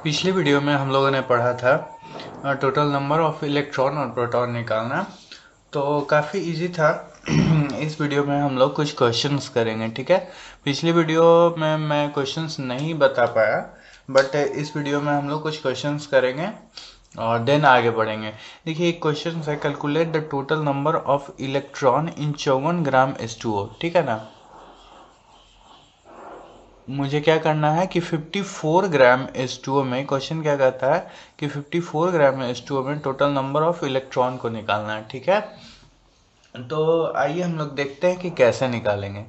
पिछली वीडियो में हम लोगों ने पढ़ा था टोटल नंबर ऑफ इलेक्ट्रॉन और प्रोटॉन निकालना। तो काफ़ी इजी था। इस वीडियो में हम लोग कुछ क्वेश्चंस करेंगे, ठीक है। पिछली वीडियो में मैं क्वेश्चंस नहीं बता पाया, बट इस वीडियो में हम लोग कुछ क्वेश्चंस करेंगे और देन आगे बढ़ेंगे। देखिए, एक क्वेश्चन है, calculate the total number of electron in 54 gram H2O, ठीक है ना। मुझे क्या करना है कि 54 ग्राम H2O में, क्वेश्चन क्या कहता है कि 54 ग्राम H2O में टोटल नंबर ऑफ इलेक्ट्रॉन को निकालना है, ठीक है। तो आइए हम लोग देखते हैं कि कैसे निकालेंगे।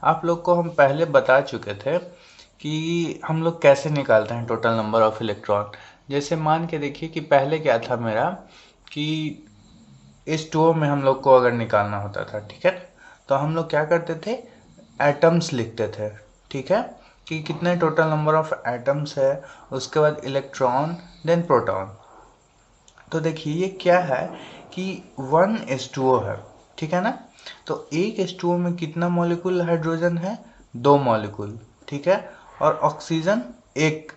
आप लोग को हम पहले बता चुके थे कि हम लोग कैसे निकालते हैं टोटल नंबर ऑफ इलेक्ट्रॉन। जैसे मान के देखिए कि पहले क्या था मेरा कि H2O में हम लोग को अगर निकालना होता था, ठीक है, तो हम लोग क्या करते थे, एटम्स लिखते थे, ठीक है, कि कितने टोटल नंबर ऑफ एटम्स है, उसके बाद इलेक्ट्रॉन, देन प्रोटॉन। तो देखिए ये क्या है कि 1H2O है, ठीक है ना। तो एक H2O में कितना मॉलिक्यूल हाइड्रोजन है, 2 मॉलिक्यूल, ठीक है। और ऑक्सीजन एक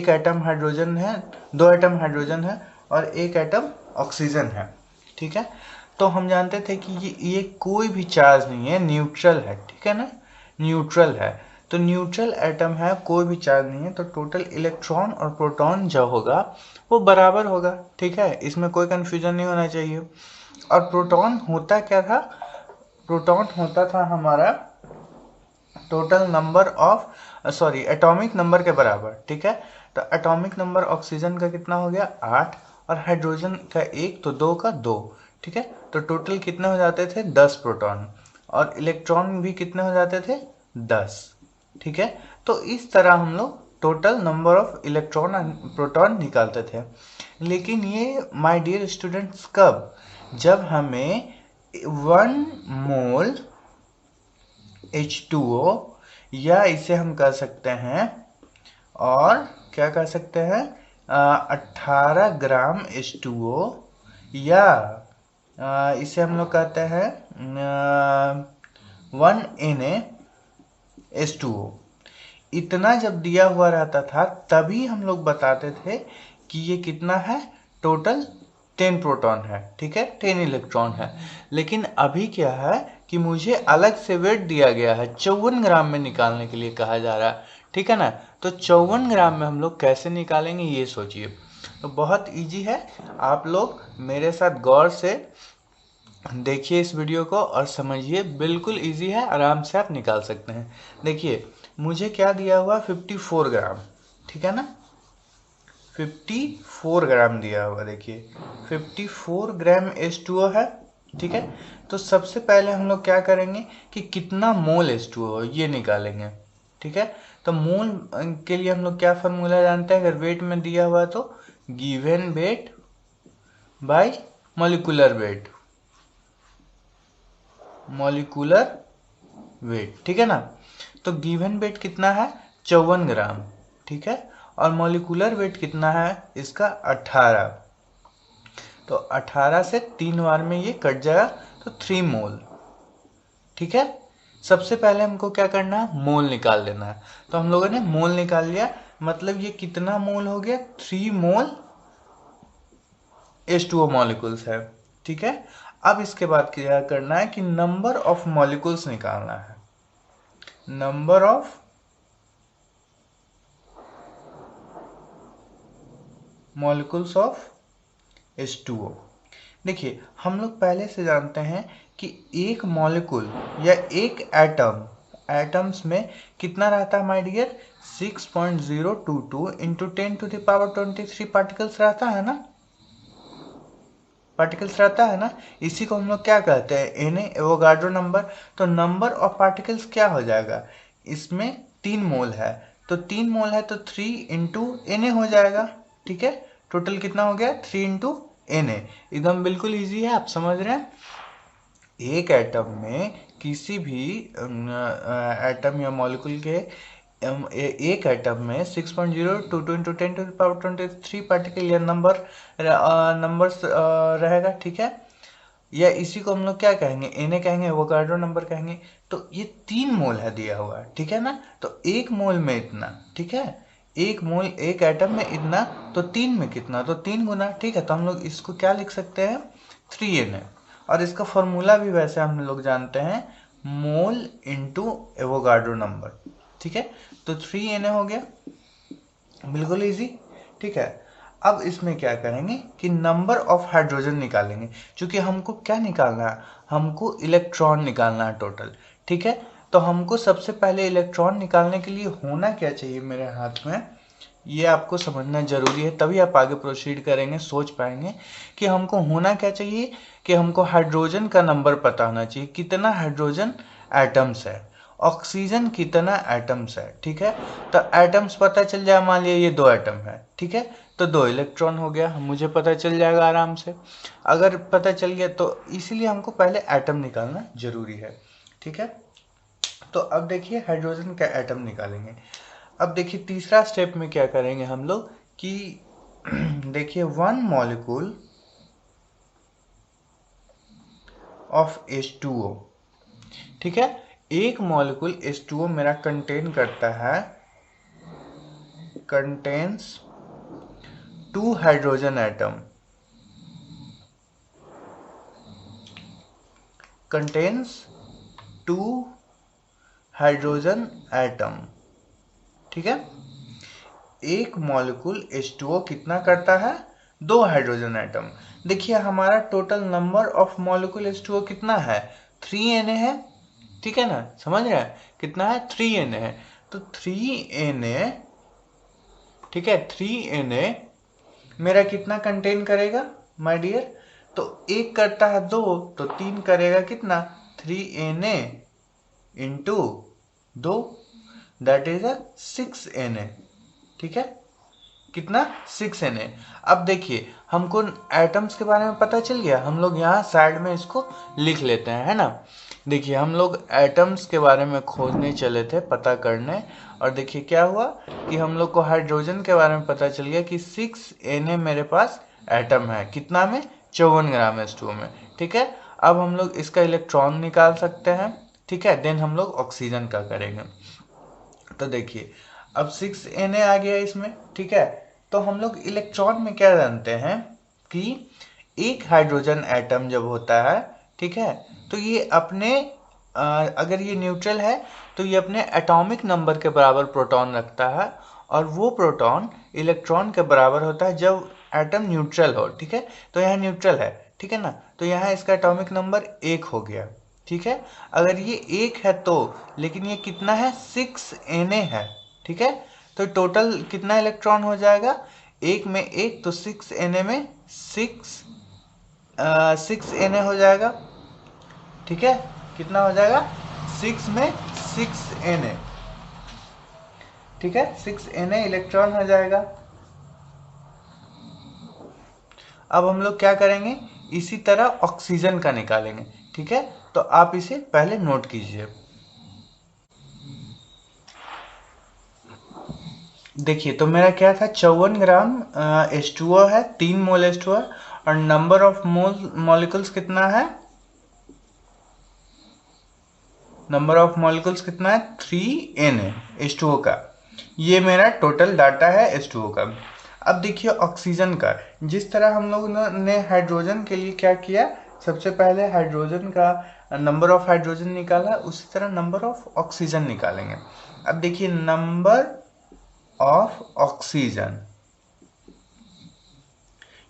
एटम हाइड्रोजन है, 2 एटम हाइड्रोजन है और 1 एटम ऑक्सीजन है, ठीक है। तो हम जानते थे कि ये कोई भी चार्ज नहीं है, न्यूट्रल है, ठीक है ना, न्यूट्रल है। तो न्यूट्रल एटम है, कोई भी चार्ज नहीं है, तो टोटल इलेक्ट्रॉन और प्रोटॉन जो होगा वो बराबर होगा, ठीक है। इसमें कोई कंफ्यूजन नहीं होना चाहिए। और प्रोटॉन होता क्या था, प्रोटॉन होता था हमारा total number of atomic number के बराबर, ठीक है। तो एटॉमिक नंबर ऑक्सीजन का कितना हो गया, 8, और हाइड्रोजन का 1, तो 2 का 2, ठीक है। तो टोटल कितने हो जाते थे, 10 प्रोटॉन। और इलेक्ट्रॉन भी कितने हो जाते थे, 10, ठीक है। तो इस तरह हम लोग total number of electron and proton निकालते थे। लेकिन ये माय डियर स्टूडेंट्स कब, जब हमें 1 मोल H2O, या इसे हम कह सकते हैं, और क्या कह सकते हैं, 18 ग्राम H2O, या इसे हम लोग कहते हैं 1Na H2O। इतना जब दिया हुआ रहता था तभी हम लोग बताते थे कि ये कितना है, टोटल 10 प्रोटॉन है, ठीक है, 10 इलेक्ट्रॉन है। लेकिन अभी क्या है कि मुझे अलग से वेट दिया गया है, 54 ग्राम में निकालने के लिए कहा जा रहा है, ठीक है ना। तो 54 ग्राम में हम लोग कैसे निकालेंगे ये सोचिए। तो बहुत इजी है, आप लोग मेरे साथ गौर से देखिए इस वीडियो को और समझिए, बिल्कुल इजी है, आराम से आप निकाल सकते हैं। देखिए मुझे क्या दिया हुआ, 54 ग्राम, ठीक है ना, 54 ग्राम दिया हुआ। देखिए 54 ग्राम H2O है, ठीक है। तो सबसे पहले हम लोग क्या करेंगे कि कितना मोल H2O ये निकालेंगे, ठीक है। तो मोल के लिए हम लोग क्या फॉर्मूला जानते हैं, अगर वेट में दिया हुआ तो given weight by molecular weight, molecular weight, ठीक है ना। तो गिवन वेट कितना है, 54 ग्राम, ठीक है। और मॉलिक्यूलर वेट कितना है इसका, 18। तो 18 से 3 बार में ये कट जाएगा, तो 3 मोल, ठीक है। सबसे पहले हमको क्या करना है, मोल निकाल लेना है। तो हम लोगों ने मोल निकाल लिया, मतलब ये कितना मोल हो गया, 3 मोल H2O मॉलिक्यूल्स है, ठीक है। अब इसके बाद क्या करना है कि नंबर ऑफ मॉलिक्यूल्स निकालना है, number of molecules of H2O। देखिए हम लोग पहले से जानते हैं कि एक मॉलिक्यूल या एक एटम, एटम्स में कितना रहता है माय डियर, 6.022 इंटू 10⁻23 पार्टिकल्स रहता है ना, पार्टिकल्स रहता है ना। इसी को हम लोग क्या कहते हैं, एन एवोगाड्रो नंबर। तो नंबर ऑफ पार्टिकल्स क्या हो जाएगा, इसमें 3 मोल है, तो 3 मोल है तो 3 इंटू एन हो जाएगा, ठीक है। टोटल कितना हो गया, 3 इंटू एन। एकदम बिल्कुल इजी है, आप समझ रहे हैं। एक एटम में किसी भी एटम या मॉलिक्यूल के एक एटम में 6.022 इंटू 10⁻23 पार्टिकल या नंबर्स रहेगा, ठीक है। या इसी को हम लोग क्या कहेंगे, एन कहेंगे, एवोगाड्रो नंबर कहेंगे। तो ये 3 मोल है दिया हुआ, ठीक है ना। तो 1 मोल में इतना, ठीक है, एक मोल एक एटम में इतना, तो 3 में कितना, तो 3 गुना, ठीक है। तो हम लोग इसको क्या लिख सकते हैं, 3Na। और इसका फॉर्मूला भी वैसे हम लोग जानते हैं, मोल इंटू एवोगाड्रो नंबर, ठीक है। तो 3Na हो गया, बिल्कुल इजी, ठीक है। अब इसमें क्या करेंगे कि नंबर ऑफ हाइड्रोजन निकालेंगे, क्योंकि हमको क्या निकालना है, हमको इलेक्ट्रॉन निकालना है टोटल, ठीक है। तो हमको सबसे पहले इलेक्ट्रॉन निकालने के लिए होना क्या चाहिए मेरे हाथ में, ये आपको समझना जरूरी है, तभी आप आगे प्रोसीड करेंगे, सोच पाएंगे कि हमको होना क्या चाहिए, कि हमको हाइड्रोजन का नंबर पता होना चाहिए, कितना हाइड्रोजन एटम्स है, ऑक्सीजन कितना एटम्स है, ठीक है। तो एटम्स पता चल जाए, मान लिया ये 2 एटम है, ठीक है, तो 2 इलेक्ट्रॉन हो गया, मुझे पता चल जाएगा आराम से। अगर पता चल गया तो इसीलिए हमको पहले एटम निकालना जरूरी है, ठीक है। तो अब देखिए हाइड्रोजन का एटम निकालेंगे। अब देखिए तीसरा स्टेप में क्या करेंगे हम लोग कि देखिए 1 मॉलिक्यूल ऑफ H2O, ठीक है। एक मॉलिक्यूल H2O मेरा कंटेन करता है, contains 2 hydrogen atom, contains 2 hydrogen atom, ठीक है। एक मॉलिक्यूल H2O कितना करता है, 2 हाइड्रोजन एटम। देखिए हमारा total number of molecule H2O कितना है, 3Na है, ठीक है ना, समझ रहे हैं कितना है, 3Na है। तो 3Na, ठीक है, 3Na मेरा कितना कंटेन करेगा माय डियर, तो एक करता है 2, तो 3 करेगा कितना, 3Na into 2, that is 6Na, ठीक है, कितना, 6Na। अब देखिए हमको एटम्स के बारे में पता चल गया, हम लोग यहाँ साइड में इसको लिख लेते हैं, है ना। देखिए हम लोग एटम्स के बारे में खोजने चले थे, पता करने, और देखिए क्या हुआ कि हम लोग को हाइड्रोजन के बारे में पता चल गया कि 6Na मेरे पास एटम है, कितना में, 54 ग्राम H2O में, ठीक है। अब हम लोग इसका इलेक्ट्रॉन निकाल सकते हैं, ठीक है, देन हम लोग ऑक्सीजन का करेंगे। तो देखिए अब 6Na आ गया इसमें, ठीक है। तो हम लोग इलेक्ट्रॉन में क्या जानते हैं कि एक हाइड्रोजन एटम जब होता है, ठीक है, तो ये अपने अगर ये न्यूट्रल है तो ये अपने एटॉमिक नंबर के बराबर प्रोटॉन रखता है, और वो प्रोटॉन इलेक्ट्रॉन के बराबर होता है जब एटम न्यूट्रल हो, ठीक है। तो यहाँ न्यूट्रल है, ठीक है ना, तो यहाँ इसका एटॉमिक नंबर 1 हो गया, ठीक है। अगर ये 1 है तो, लेकिन ये कितना है, 6Na है, ठीक है। तो टोटल कितना इलेक्ट्रॉन हो जाएगा, 1 में 1, तो 6Na में 6Na हो जाएगा, ठीक है। कितना हो जाएगा, 6 में 6Na, ठीक है, 6Na इलेक्ट्रॉन हो जाएगा। अब हम लोग क्या करेंगे, इसी तरह ऑक्सीजन का निकालेंगे, ठीक है। तो आप इसे पहले नोट कीजिए। देखिए तो मेरा क्या था, 54 ग्राम H2O है, 3 मोल H2O है, और नंबर ऑफ मॉलिक्यूल्स कितना है, नंबर ऑफ मॉलिक्यूल्स कितना है, 3Na H2O का। ये मेरा टोटल डाटा है H2O का। अब देखिए ऑक्सीजन का, जिस तरह हम लोग ने हाइड्रोजन के लिए क्या किया, सबसे पहले हाइड्रोजन का नंबर ऑफ हाइड्रोजन निकाला, उसी तरह नंबर ऑफ ऑक्सीजन निकालेंगे। अब देखिए नंबर ऑफ ऑक्सीजन,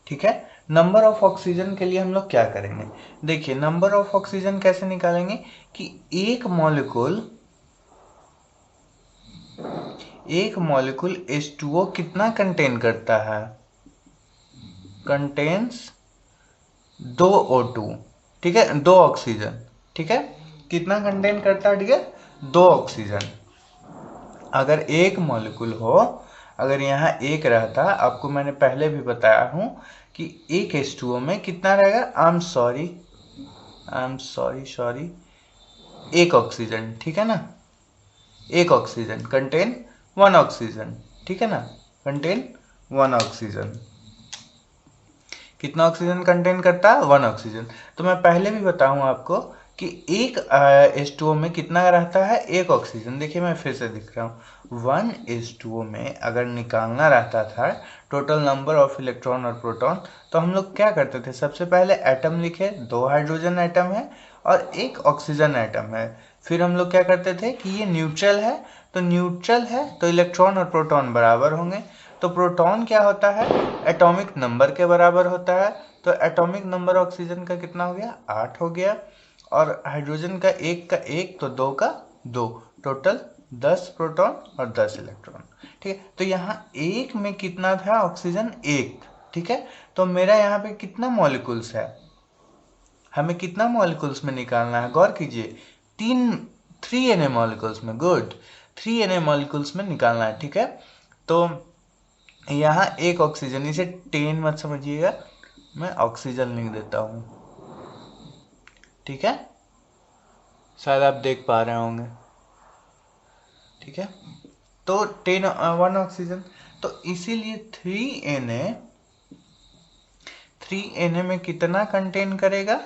ठीक है। नंबर ऑफ ऑक्सीजन के लिए हम लोग क्या करेंगे, देखिए नंबर ऑफ ऑक्सीजन कैसे निकालेंगे कि एक मॉलिक्यूल H2O कितना कंटेन करता है, कंटेन्स 2 O2, ठीक है, 2 ऑक्सीजन, ठीक है, कितना कंटेन करता है, ठीक है, 2 ऑक्सीजन। अगर एक मॉलिक्यूल हो, अगर यहाँ एक रहता, आपको मैंने पहले भी बताया हूँ कि एक H2O में कितना रहेगा, आई एम सॉरी, एक ऑक्सीजन, ठीक है ना, एक ऑक्सीजन कंटेन 1 ऑक्सीजन, ठीक है ना, कंटेन 1 ऑक्सीजन। कितना ऑक्सीजन कंटेन करता है, 1 ऑक्सीजन। तो मैं पहले भी बताऊँ आपको कि एक H2O में कितना रहता है, एक ऑक्सीजन। देखिए मैं फिर से दिख रहा हूँ, 1 H2O में अगर निकालना रहता था टोटल नंबर ऑफ इलेक्ट्रॉन और प्रोटॉन, तो हम लोग क्या करते थे, सबसे पहले एटम लिखे, 2 हाइड्रोजन एटम है और 1 ऑक्सीजन एटम है। फिर हम लोग क्या करते थे कि ये न्यूट्रल है, तो न्यूट्रल है तो इलेक्ट्रॉन और प्रोटॉन बराबर होंगे। तो प्रोटॉन क्या होता है, एटॉमिक नंबर के बराबर होता है। तो एटॉमिक नंबर ऑक्सीजन का कितना हो गया, 8 हो गया, और हाइड्रोजन का 1 तो 2 का 2, टोटल 10 प्रोटॉन और 10 इलेक्ट्रॉन। ठीक है, तो यहाँ एक में कितना था ऑक्सीजन, 1। ठीक है, तो मेरा यहाँ पे कितना मॉलिक्यूल्स है, हमें कितना मॉलिक्यूल्स में निकालना है, गौर कीजिए, 3 Na मॉलिक्यूल्स में, गुड, 3 Na मॉलिक्यूल्स में निकालना है। ठीक है, तो यहाँ एक ऑक्सीजन, इसे 10 मत समझिएगा, मैं ऑक्सीजन लिख देता हूँ। ठीक है, शायद आप देख पा रहे होंगे। ठीक है, तो 1 ऑक्सीजन, तो इसीलिए 3Na में कितना कंटेन करेगा,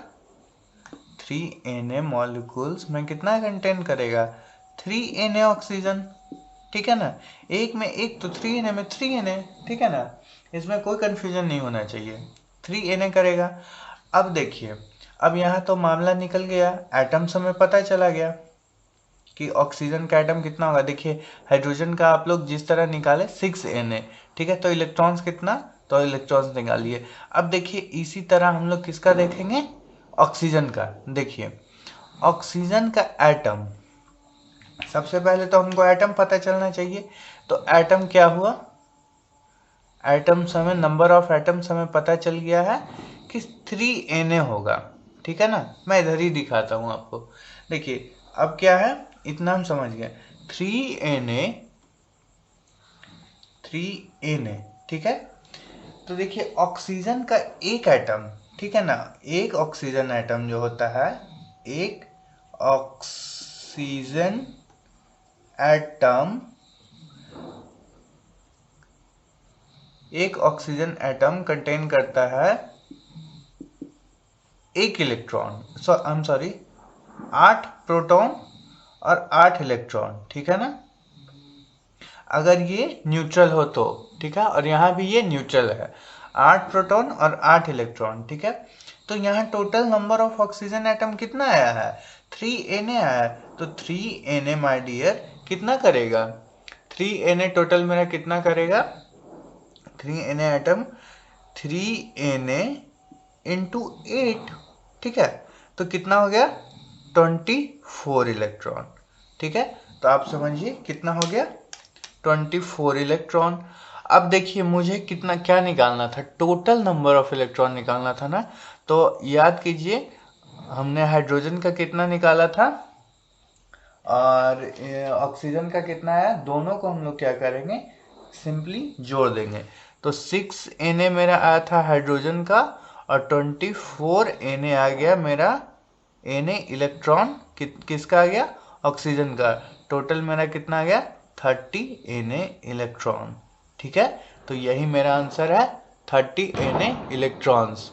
3Na मॉलिक्यूल्स में कितना कंटेन करेगा, 3Na ऑक्सीजन। ठीक है ना, एक में एक तो 3Na में 3Na। ठीक है ना, इसमें कोई कंफ्यूजन नहीं होना चाहिए, 3Na करेगा। अब देखिए, अब यहाँ तो मामला निकल गया, एटम्स हमें पता चला गया कि ऑक्सीजन का एटम कितना होगा। देखिए हाइड्रोजन का आप लोग जिस तरह निकाले 6Na। ठीक है, तो इलेक्ट्रॉन्स कितना, तो इलेक्ट्रॉन्स निकालिए। अब देखिए इसी तरह हम लोग किसका देखेंगे, ऑक्सीजन का। देखिए ऑक्सीजन का एटम, सबसे पहले तो हमको एटम पता चलना चाहिए। तो एटम क्या हुआ, एटम्स हमें, नंबर ऑफ एटम्स हमें पता चल गया है कि 3Na होगा। ठीक है ना, मैं इधर ही दिखाता हूँ आपको। देखिए अब क्या है, इतना हम समझ गए, 3Na। ठीक है, तो देखिए ऑक्सीजन का एक एटम, ठीक है ना, एक ऑक्सीजन एटम जो होता है, एक ऑक्सीजन एटम, एक ऑक्सीजन एटम कंटेन करता है एक इलेक्ट्रॉन, सॉरी 8 प्रोटॉन और 8 इलेक्ट्रॉन। ठीक है ना, अगर ये न्यूट्रल हो तो। ठीक है, और यहाँ भी ये न्यूट्रल है, 8 प्रोटॉन और 8 इलेक्ट्रॉन। ठीक है, तो यहाँ total number of oxygen atom कितना आया है, 3Na आया है। तो 3Na माय डियर कितना करेगा, 3Na टोटल मेरा कितना करेगा, 3Na एटम, 3Na इंटू 8। ठीक है, तो कितना हो गया, 24 इलेक्ट्रॉन। ठीक है, तो आप समझिए कितना हो गया, 24 इलेक्ट्रॉन। अब देखिए मुझे कितना क्या निकालना था, टोटल नंबर ऑफ इलेक्ट्रॉन निकालना था ना। तो याद कीजिए हमने हाइड्रोजन का कितना निकाला था और ऑक्सीजन का कितना आया, दोनों को हम लोग क्या करेंगे, सिंपली जोड़ देंगे। तो 6Na मेरा आया था हाइड्रोजन का और 24Na आ गया मेरा Na इलेक्ट्रॉन, किसका आ गया, ऑक्सीजन का। टोटल मेरा कितना आ गया, 30Na इलेक्ट्रॉन। ठीक है, तो यही मेरा आंसर है, 30Na इलेक्ट्रॉन्स।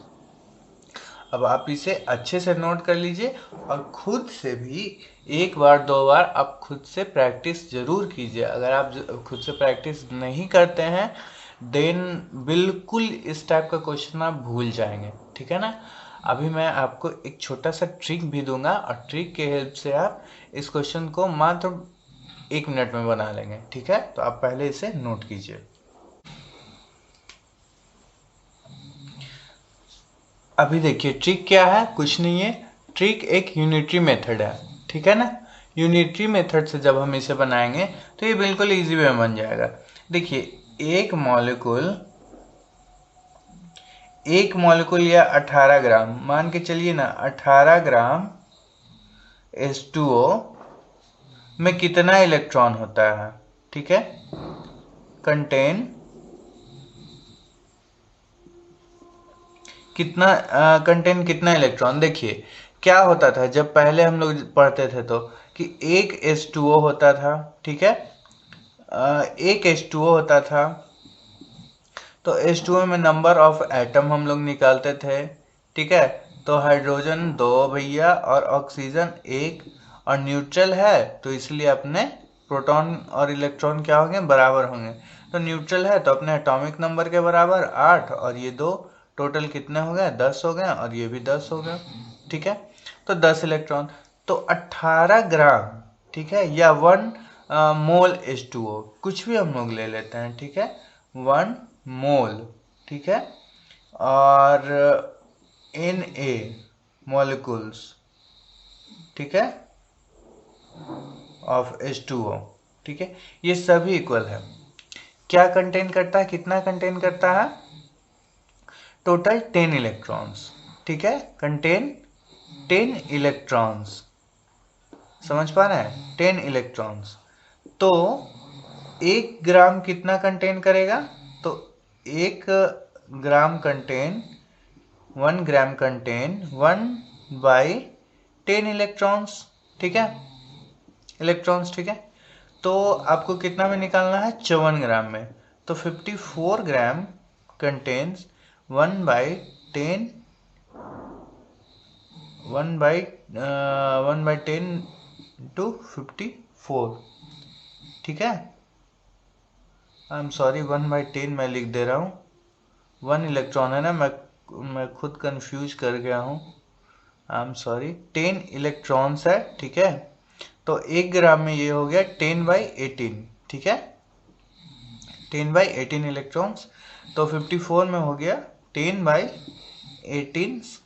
अब आप इसे अच्छे से नोट कर लीजिए और खुद से भी 1 बार 2 बार आप खुद से प्रैक्टिस जरूर कीजिए। अगर आप खुद से प्रैक्टिस नहीं करते हैं देन बिल्कुल इस टाइप का क्वेश्चन आप भूल जाएंगे। ठीक है ना, अभी मैं आपको एक छोटा सा ट्रिक भी दूंगा और ट्रिक के हेल्प से आप इस क्वेश्चन को मात्र 1 मिनट में बना लेंगे। ठीक है, तो आप पहले इसे नोट कीजिए। अभी देखिए ट्रिक क्या है, कुछ नहीं है, ट्रिक एक यूनिटरी मेथड है। ठीक है ना, यूनिटरी मेथड से जब हम इसे बनाएंगे तो ये बिल्कुल इजी वे में बन जाएगा। देखिए एक मॉलिक्यूल या 18 ग्राम मान के चलिए ना, 18 ग्राम H2O में कितना इलेक्ट्रॉन होता है। ठीक है, कंटेन कितना इलेक्ट्रॉन। देखिए क्या होता था जब पहले हम लोग पढ़ते थे तो कि एक H2O होता था। ठीक है, एक H2O होता था, तो H2O में नंबर ऑफ एटम हम लोग निकालते थे। ठीक है, तो हाइड्रोजन 2 भैया और ऑक्सीजन 1 और न्यूट्रल है, तो इसलिए अपने प्रोटॉन और इलेक्ट्रॉन क्या होंगे, बराबर होंगे। तो न्यूट्रल है तो अपने एटॉमिक नंबर के बराबर 8 और ये 2, टोटल कितने हो गए, 10 हो गए और ये भी 10 हो गए। ठीक है, तो 10 इलेक्ट्रॉन, तो 18 ग्राम, ठीक है, या 1 मोल H2O, कुछ भी हम लोग ले लेते हैं, ठीक है, 1 मोल, ठीक है, और Na मॉलिक्यूल्स, ठीक है, ऑफ H2O, ठीक है, ये सभी इक्वल है। क्या कंटेन करता है, कितना कंटेन करता है, टोटल 10 इलेक्ट्रॉन्स, ठीक है, कंटेन 10 इलेक्ट्रॉन्स, समझ पा रहे हैं, 10 इलेक्ट्रॉन्स। तो 1 ग्राम कितना कंटेन करेगा, तो 1 ग्राम कंटेन 1 ग्राम कंटेन 1/10 इलेक्ट्रॉन्स, ठीक है, इलेक्ट्रॉन्स, ठीक है। तो आपको कितना में निकालना है, 54 ग्राम में। तो 54 ग्राम कंटेन्स 1/10 1/10 टू 54, ठीक है, आई एम सॉरी 1/10 मैं लिख दे रहा हूँ, 1 इलेक्ट्रॉन है ना, मैं खुद कंफ्यूज कर गया हूँ, आई एम सॉरी, 10 इलेक्ट्रॉन्स है, ठीक है। तो 1 ग्राम में ये हो गया 10/18, ठीक है, 10/18 इलेक्ट्रॉन्स। तो 54 में हो गया 10/18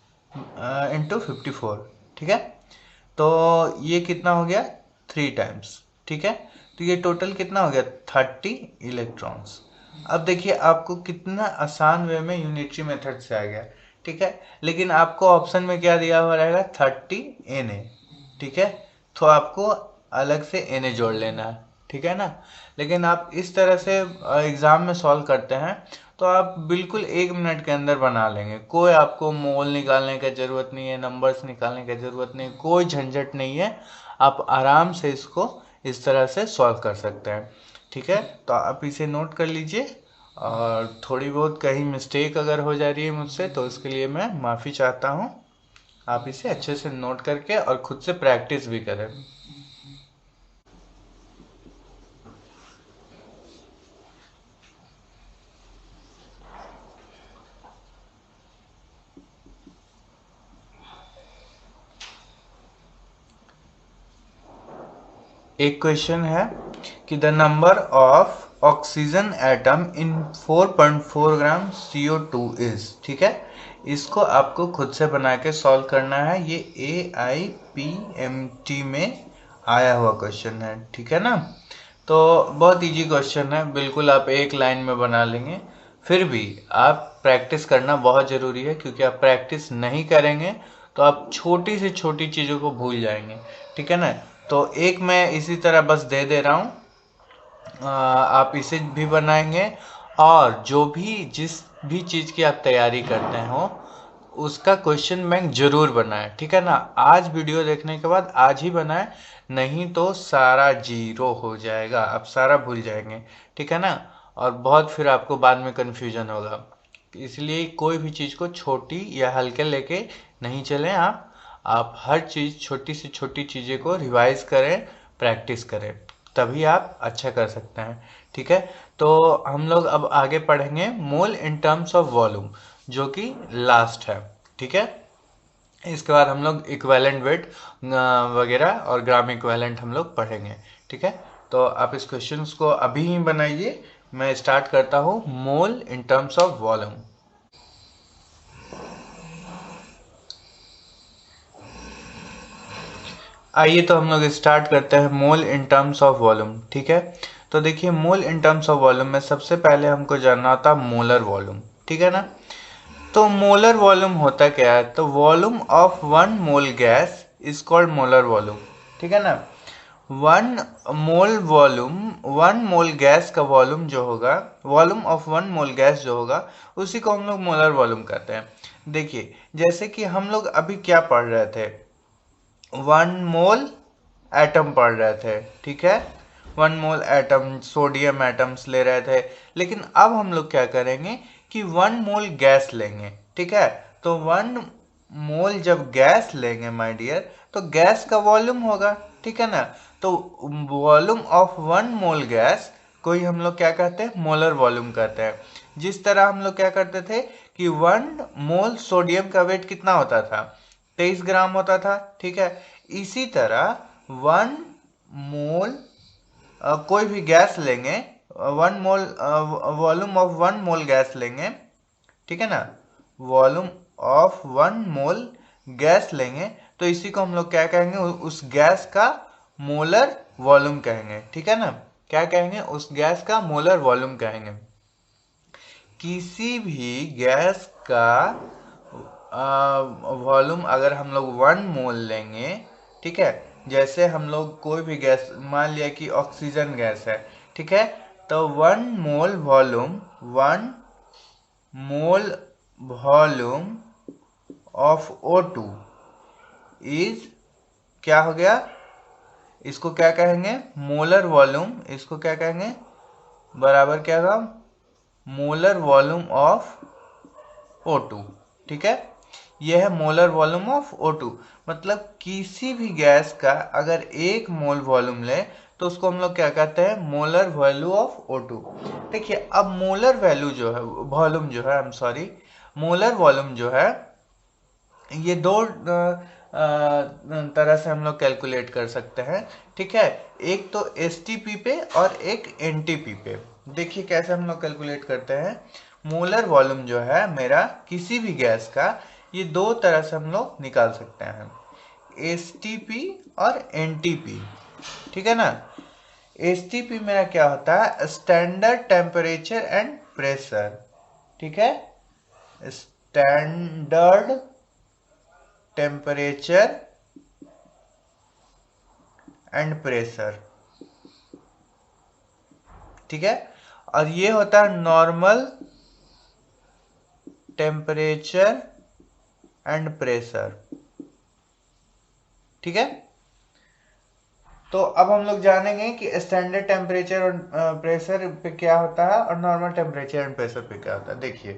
इंटू 54, ठीक है। तो ये कितना हो गया, 3 टाइम्स, ठीक है। तो ये टोटल कितना हो गया, 30 इलेक्ट्रॉन्स। अब देखिए आपको कितना आसान वे में यूनिटरी मेथड से आ गया, ठीक है, लेकिन आपको ऑप्शन में क्या दिया हुआ रहेगा, 30 Na, ठीक है, तो आपको अलग से Na जोड़ लेना है, ठीक है ना। लेकिन आप इस तरह से एग्जाम में सॉल्व करते हैं तो आप बिल्कुल 1 मिनट के अंदर बना लेंगे, कोई आपको मोल निकालने का जरूरत नहीं है, नंबर्स निकालने का जरूरत नहीं, कोई झंझट नहीं है, आप आराम से इसको इस तरह से सॉल्व कर सकते हैं, ठीक है। तो आप इसे नोट कर लीजिए, और थोड़ी बहुत कहीं मिस्टेक अगर हो जा रही है मुझसे तो उसके लिए मैं माफ़ी चाहता हूँ। आप इसे अच्छे से नोट करके और खुद से प्रैक्टिस भी करें। एक क्वेश्चन है कि the number of oxygen atom in 4.4 gram CO2 is, ठीक है, इसको आपको खुद से बना के सॉल्व करना है। ये AIPMT में आया हुआ क्वेश्चन है, ठीक है ना। तो बहुत इजी क्वेश्चन है, बिल्कुल आप एक लाइन में बना लेंगे। फिर भी आप प्रैक्टिस करना बहुत ज़रूरी है, क्योंकि आप प्रैक्टिस नहीं करेंगे तो आप छोटी से छोटी चीज़ों को भूल जाएंगे, ठीक है ना। तो एक मैं इसी तरह बस दे दे रहा हूँ, आप इसे भी बनाएंगे, और जो भी जिस भी चीज़ की आप तैयारी करते हो उसका क्वेश्चन बैंक जरूर बनाए, ठीक है ना। आज वीडियो देखने के बाद आज ही बनाए, नहीं तो सारा जीरो हो जाएगा, आप सारा भूल जाएंगे, ठीक है ना। और बहुत फिर आपको बाद में कन्फ्यूजन होगा, इसलिए कोई भी चीज़ को छोटी या हल्के लेके नहीं चलें आप हर चीज़, छोटी से छोटी चीज़ें को रिवाइज करें, प्रैक्टिस करें, तभी आप अच्छा कर सकते हैं, ठीक है। तो हम लोग अब आगे पढ़ेंगे मोल इन टर्म्स ऑफ वॉल्यूम, जो कि लास्ट है, ठीक है। इसके बाद हम लोग इक्विवेलेंट वेट वगैरह और ग्राम इक्विवेलेंट हम लोग पढ़ेंगे, ठीक है। तो आप इस क्वेश्चंस को अभी ही बनाइए, मैं स्टार्ट करता हूँ मोल इन टर्म्स ऑफ वॉल्यूम। आइए तो हम लोग स्टार्ट करते हैं मोल इन टर्म्स ऑफ वॉल्यूम, ठीक है। तो देखिए मोल इन टर्म्स ऑफ वॉल्यूम में सबसे पहले हमको जानना होता मोलर वॉल्यूम, ठीक है ना। तो मोलर वॉल्यूम होता क्या है, तो volume of 1 mole gas is called molar volume, ठीक है ना। 1 मोल वॉल्यूम, 1 मोल गैस का वॉल्यूम जो होगा, वॉल्यूम ऑफ 1 मोल गैस जो होगा, उसी को हम लोग मोलर वॉल्यूम कहते हैं। देखिए जैसे कि हम लोग अभी क्या पढ़ रहे थे, 1 मोल एटम पढ़ रहे थे, ठीक है, 1 मोल एटम सोडियम एटम्स ले रहे थे। लेकिन अब हम लोग क्या करेंगे कि 1 मोल गैस लेंगे, ठीक है। तो 1 मोल जब गैस लेंगे माय डियर, तो गैस का वॉल्यूम होगा, ठीक है ना। तो वॉल्यूम ऑफ 1 मोल गैस को ही हम लोग क्या कहते हैं, मोलर वॉल्यूम कहते हैं। जिस तरह हम लोग क्या करते थे कि 1 मोल सोडियम का वेट कितना होता था, 23 ग्राम होता था, ठीक है। इसी तरह 1 मोल कोई भी गैस लेंगे, 1 mole volume of 1 mole gas लेंगे, ठीक है ना, वॉल्यूम ऑफ 1 मोल गैस लेंगे, तो इसी को हम लोग क्या कहेंगे, उस गैस का मोलर वॉल्यूम कहेंगे, ठीक है ना। क्या कहेंगे, उस गैस का मोलर वॉल्यूम कहेंगे। किसी भी गैस का वॉल्यूम अगर हम लोग 1 मोल लेंगे, ठीक है, जैसे हम लोग कोई भी गैस मान लिया कि ऑक्सीजन गैस है, ठीक है, तो 1 mole volume, 1 mole volume of O2 is क्या हो गया, इसको क्या कहेंगे, मोलर वॉल्यूम, इसको क्या कहेंगे, बराबर क्या होगा, मोलर वॉल्यूम ऑफ O2, ठीक है। यह है मोलर वॉल्यूम ऑफ O2। मतलब किसी भी गैस का अगर 1 मोल वॉल्यूम ले तो उसको हम लोग क्या कहते हैं, मोलर वैल्यू ऑफ O2। देखिए अब मोलर वैल्यू जो है, वॉल्यूम जो है, I am sorry, molar volume जो है, ये दो तरह से हम लोग कैलकुलेट कर सकते हैं, ठीक है। एक तो STP पे और एक NTP पे। देखिए कैसे हम लोग कैलकुलेट करते हैं। मोलर वॉल्यूम जो है मेरा किसी भी गैस का, ये दो तरह से हम लोग निकाल सकते हैं, STP और NTP, ठीक है ना। STP मेरा क्या होता है, स्टैंडर्ड टेम्परेचर एंड प्रेशर, ठीक है, स्टैंडर्ड टेम्परेचर एंड प्रेशर, ठीक है। और ये होता है नॉर्मल टेम्परेचर एंड प्रेशर, ठीक है। तो अब हम लोग जानेंगे कि स्टैंडर्ड टेम्परेचर और प्रेशर पे क्या होता है और नॉर्मल टेम्परेचर एंड प्रेशर पे क्या होता है। देखिए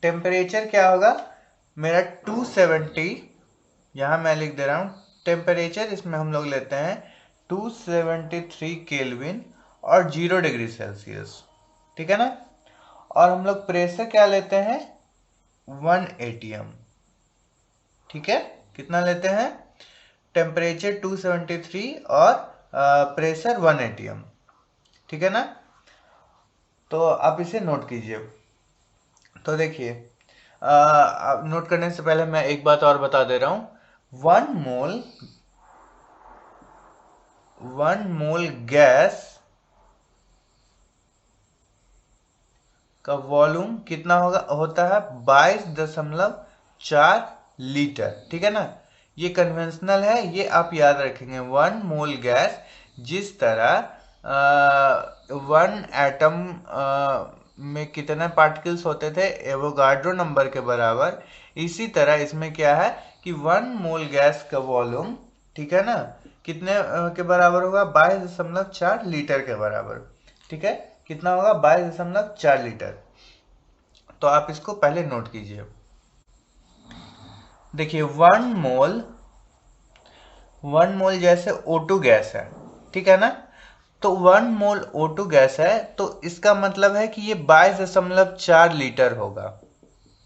टेम्परेचर क्या होगा मेरा 270, यहां मैं लिख दे रहा हूं टेम्परेचर, इसमें हम लोग लेते हैं 273 केल्विन और 0 डिग्री सेल्सियस, ठीक है ना। और हम लोग प्रेशर क्या लेते हैं, 1 atm, ठीक है। कितना लेते हैं, टेम्परेचर 273 और प्रेशर 1 atm, ठीक है ना। तो आप इसे नोट कीजिए। तो देखिए नोट करने से पहले मैं एक बात और बता दे रहा हूं, 1 मोल गैस का वॉल्यूम कितना होता है, 22.4 लीटर, ठीक है ना। ये कन्वेंशनल है, ये आप याद रखेंगे। 1 मोल गैस, जिस तरह 1 एटम में कितने पार्टिकल्स होते थे एवोगाड्रो नंबर के बराबर, इसी तरह इसमें क्या है कि 1 मोल गैस का वॉल्यूम, ठीक है ना, कितने के बराबर होगा, 22.4 लीटर के बराबर, ठीक है। कितना होगा, 22.4 लीटर। तो आप इसको पहले नोट कीजिए। देखिए 1 मोल जैसे O2 गैस है, ठीक है ना। तो 1 मोल O2 गैस है, तो इसका मतलब है कि ये 22.4 लीटर होगा,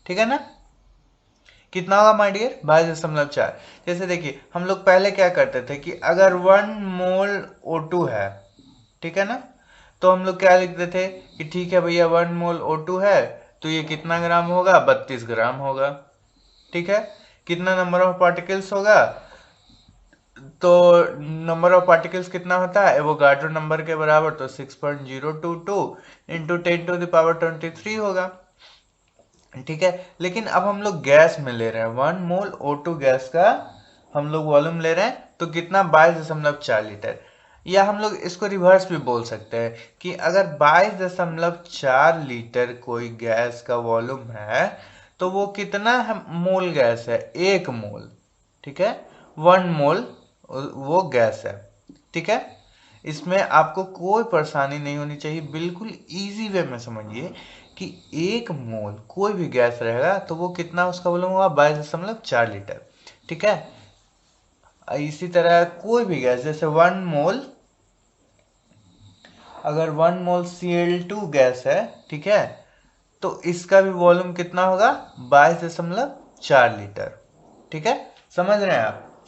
ठीक है ना। कितना होगा माय डियर, 22.4। जैसे देखिए हम लोग पहले क्या करते थे कि अगर 1 मोल O2 है, ठीक है ना, तो हम लोग क्या लिखते थे कि ठीक है भैया 1 मोल O2 है, तो ये कितना ग्राम होगा, 32 ग्राम होगा, ठीक है। कितना नंबर ऑफ पार्टिकल्स होगा, तो नंबर ऑफ पार्टिकल्स कितना होता है एवोगाड्रो नंबर के बराबर, तो 6.022 इंटू 10⁻23 होगा, ठीक है। लेकिन अब हम लोग गैस में ले रहे हैं, 1 मोल O2 गैस का हम लोग वॉल्यूम ले रहे हैं, तो कितना, 22.4 लीटर। या हम लोग इसको रिवर्स भी बोल सकते हैं कि अगर 22.4 लीटर कोई गैस का वॉल्यूम है, तो वो कितना है, मोल गैस है, 1 मोल, ठीक है, 1 मोल वो गैस है, ठीक है। इसमें आपको कोई परेशानी नहीं होनी चाहिए, बिल्कुल इजी वे में समझिए कि 1 मोल कोई भी गैस रहेगा तो वो कितना उसका वॉल्यूम होगा 22.4 लीटर। ठीक है, इसी तरह कोई भी गैस जैसे 1 मोल, अगर 1 मोल Cl2 गैस है, ठीक है, तो इसका भी वॉल्यूम कितना होगा 22.4 लीटर। ठीक है, समझ रहे हैं आप,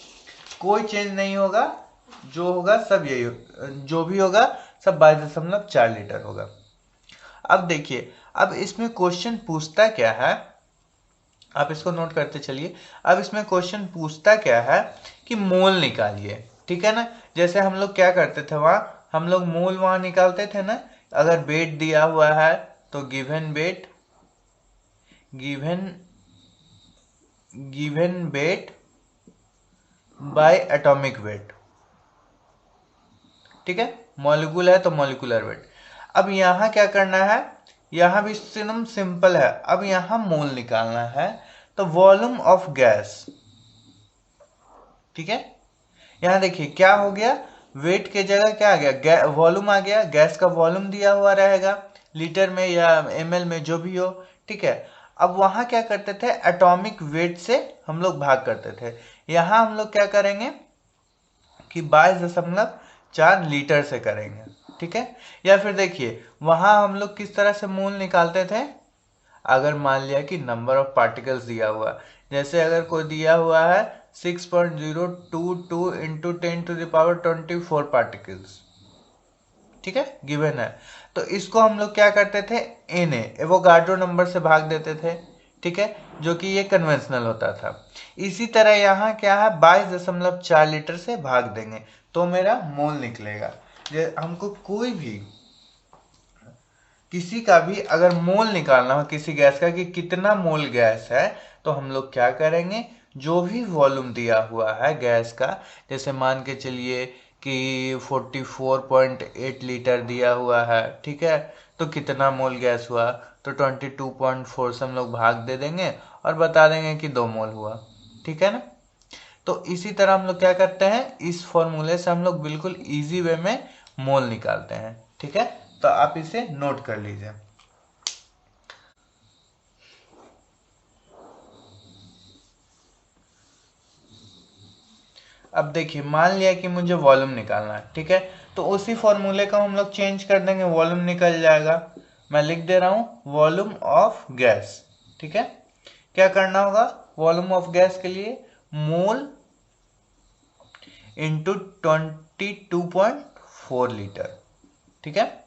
कोई चेंज नहीं होगा, जो होगा सब यही, जो भी होगा सब 22.4 लीटर होगा। अब देखिए, अब इसमें क्वेश्चन पूछता क्या है, आप इसको नोट करते चलिए। अब इसमें क्वेश्चन पूछता क्या है कि मोल निकालिए। ठीक है ना, जैसे हम लोग क्या करते थे वहां, हम लोग मोल वहां निकालते थे ना, अगर वेट दिया हुआ है तो given weight, given weight by atomic weight. ठीक है, मॉलिक्यूल है तो मॉलिक्यूलर वेट। अब यहां क्या करना है, यहां भी एकदम सिंपल है। अब यहां मोल निकालना है तो वॉल्यूम ऑफ गैस। ठीक है, यहां देखिए क्या हो गया, वेट के जगह क्या आ गया, वॉल्यूम आ गया, गैस का वॉल्यूम दिया हुआ रहेगा लीटर में या ml में, जो भी हो। ठीक है, अब वहां क्या करते थे, एटॉमिक वेट से हम लोग भाग करते थे। यहां हम लोग क्या करेंगे कि 22.4 लीटर से करेंगे। ठीक है, या फिर देखिए वहां हम लोग किस तरह से मोल निकालते थे, अगर मान लिया कि नंबर ऑफ पार्टिकल्स दिया हुआ, जैसे अगर कोई दिया हुआ है 6.022 इंटू 10⁻24 पार्टिकल्स, ठीक है, गिवन है, तो इसको हम लोग क्या करते थे, एन एवोगाड्रो नंबर से भाग देते थे। ठीक है, जो कि ये कन्वेंशनल होता था। इसी तरह यहाँ क्या है, 22.4 लीटर से भाग देंगे तो मेरा मोल निकलेगा। हमको कोई भी किसी का भी अगर मोल निकालना हो किसी गैस का कि कितना मोल गैस है, तो हम लोग क्या करेंगे, जो भी वॉल्यूम दिया हुआ है गैस का, जैसे मान के चलिए कि 44.8 लीटर दिया हुआ है, ठीक है, तो कितना मोल गैस हुआ, तो 22.4 से हम लोग भाग दे देंगे और बता देंगे कि 2 मोल हुआ। ठीक है ना, तो इसी तरह हम लोग क्या करते हैं, इस फॉर्मूले से हम लोग बिल्कुल इजी वे में मोल निकालते हैं। ठीक है, तो आप इसे नोट कर लीजिए। अब देखिए, मान लिया कि मुझे वॉल्यूम निकालना है, ठीक है, तो उसी फॉर्मूले को हम लोग चेंज कर देंगे, वॉल्यूम निकल जाएगा। मैं लिख दे रहा हूं वॉल्यूम ऑफ गैस। ठीक है, क्या करना होगा, वॉल्यूम ऑफ गैस के लिए मोल इंटू 22.4 लीटर। ठीक है,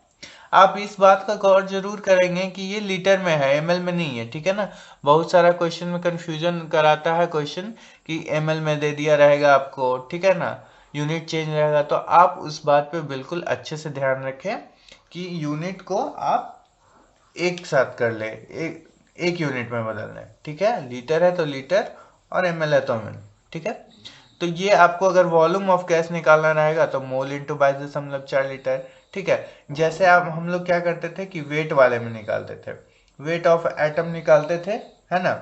आप इस बात का गौर जरूर करेंगे कि ये लीटर में है, एमएल में नहीं है। ठीक है ना, बहुत सारा क्वेश्चन में कंफ्यूजन कराता है क्वेश्चन कि एमएल में दे दिया रहेगा आपको, ठीक है ना, यूनिट चेंज रहेगा, तो आप उस बात पे बिल्कुल अच्छे से ध्यान रखें कि यूनिट को आप एक साथ कर ले, एक यूनिट में बदल लें। ठीक है, लीटर है तो लीटर और एमएल है तो एमएल। ठीक है, तो ये आपको अगर वॉल्यूम ऑफ गैस निकालना रहेगा तो मोल इंटू 22.4 लीटर। ठीक है, जैसे आप हम लोग क्या करते थे कि वेट वाले में निकालते थे, वेट ऑफ एटम निकालते थे, है ना,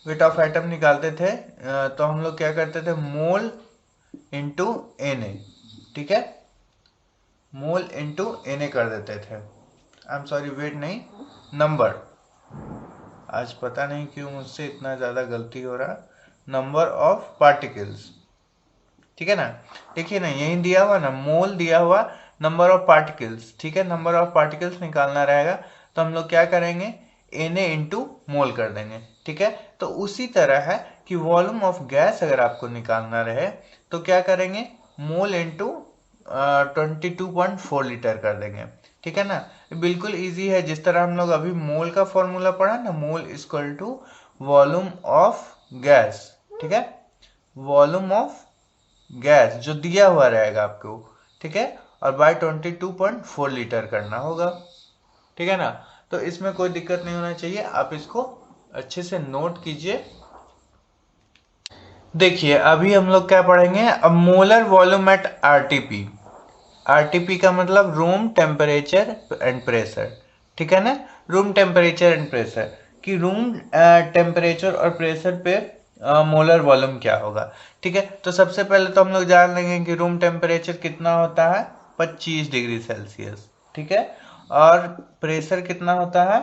वेट ऑफ एटम निकालते थे, तो हम लोग क्या करते थे, मोल इंटू एन, ठीक है, मोल इंटू एन कर देते थे। आई एम सॉरी, वेट नहीं, नंबर, आज पता नहीं क्यों मुझसे इतना ज्यादा गलती हो रहा, नंबर ऑफ पार्टिकल्स। ठीक है ना, देखिए ना, यही दिया हुआ ना, मोल दिया हुआ, नंबर ऑफ पार्टिकल्स। ठीक है, नंबर ऑफ पार्टिकल्स निकालना रहेगा तो हम लोग क्या करेंगे, एन इंटू मोल कर देंगे। ठीक है, तो उसी तरह है कि वॉल्यूम ऑफ गैस अगर आपको निकालना रहे तो क्या करेंगे, मोल इंटू 22.4 लीटर कर देंगे। ठीक है ना, बिल्कुल इजी है, जिस तरह हम लोग अभी मोल का फॉर्मूला पढ़ा ना, mole equal to volume of gas. ठीक है, वॉल्यूम ऑफ गैस जो दिया हुआ रहेगा आपको, ठीक है, और बाय 22.4 लीटर करना होगा। ठीक है ना, तो इसमें कोई दिक्कत नहीं होना चाहिए, आप इसको अच्छे से नोट कीजिए। देखिए, अभी हम लोग क्या पढ़ेंगे, अब molar volume at RTP. RTP का मतलब रूम टेम्परेचर एंड प्रेशर। ठीक है ना, रूम टेम्परेचर एंड प्रेशर, कि रूम टेम्परेचर और प्रेशर पे मोलर वॉल्यूम क्या होगा। ठीक है, तो सबसे पहले तो हम लोग जान लेंगे कि रूम टेम्परेचर कितना होता है, 25 डिग्री सेल्सियस। ठीक है, और प्रेशर कितना होता है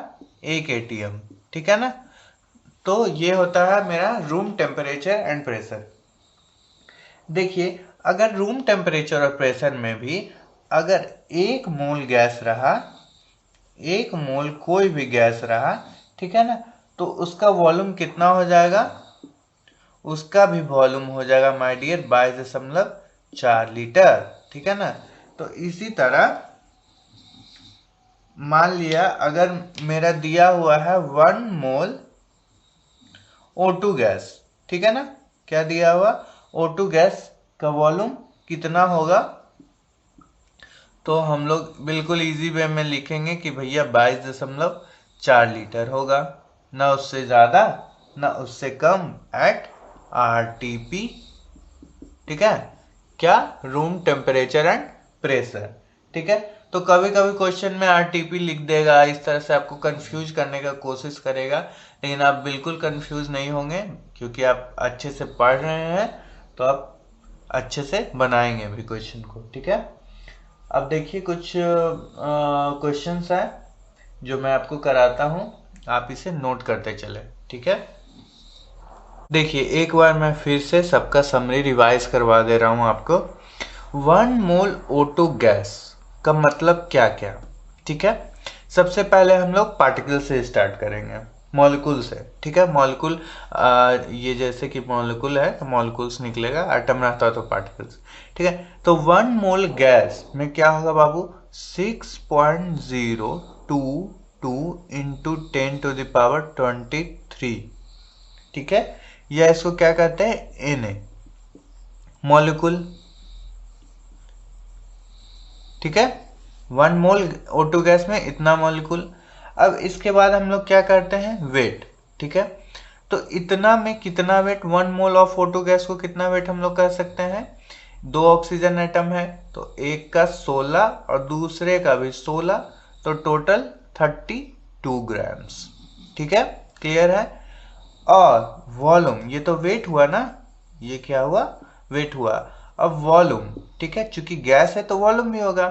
1 atm, ठीक है ना। तो ये होता है मेरा रूम टेम्परेचर एंड प्रेशर। देखिए अगर रूम टेम्परेचर और प्रेशर में भी अगर 1 मोल गैस रहा, 1 मोल कोई भी गैस रहा, ठीक है ना, तो उसका वॉल्यूम कितना हो जाएगा, उसका भी वॉल्यूम हो जाएगा माय डियर 22.4 लीटर, ठीक है ना। तो इसी तरह मान लिया अगर मेरा दिया हुआ है 1 मोल O2 गैस, ठीक है ना, क्या दिया हुआ O2 गैस का वॉल्यूम कितना होगा, तो हम लोग बिल्कुल इजी वे में लिखेंगे कि भैया 22.4 लीटर होगा, ना उससे ज्यादा ना उससे कम, एट RTP, ठीक है, क्या रूम टेम्परेचर एंड प्रेशर, ठीक है। तो कभी कभी क्वेश्चन में RTP लिख देगा, इस तरह से आपको कंफ्यूज करने का कोशिश करेगा, लेकिन आप बिल्कुल कंफ्यूज नहीं होंगे क्योंकि आप अच्छे से पढ़ रहे हैं, तो आप अच्छे से बनाएंगे भी क्वेश्चन को, ठीक है। अब देखिए कुछ क्वेश्चंस हैं जो मैं आपको कराता हूं, आप इसे नोट करते चले, ठीक है। देखिए एक बार मैं फिर से सबका समरी रिवाइज करवा दे रहा हूं आपको। 1 मोल O2 गैस का मतलब क्या क्या, ठीक है। सबसे पहले हम लोग पार्टिकल से स्टार्ट करेंगे, मॉलिक्यूल से, ठीक है। मॉलिक्यूल ये जैसे कि मॉलिक्यूल है तो मॉलिक्यूल्स निकलेगा, एटम रहता है तो पार्टिकल्स, ठीक है। तो 1 मोल गैस में क्या होगा बाबू, 6.022 इंटू 10⁻23, ठीक है। या इसको क्या कहते हैं Na मॉलिक्यूल, ठीक है। 1 मोल O2 गैस में इतना मॉलिक्यूल। अब इसके बाद हम लोग क्या करते हैं, वेट, ठीक है। तो इतना में कितना wait, 1 mole of O2 gas को कितना वेट हम लोग कह सकते हैं, 2 ऑक्सीजन एटम है तो एक का 16 और दूसरे का भी 16, तो टोटल 32 ग्राम्स, ठीक है, क्लियर है। और वॉल्यूम, ये तो वेट हुआ ना, ये क्या हुआ, वेट हुआ। अब वॉल्यूम, ठीक है, चूंकि गैस है तो वॉल्यूम भी होगा,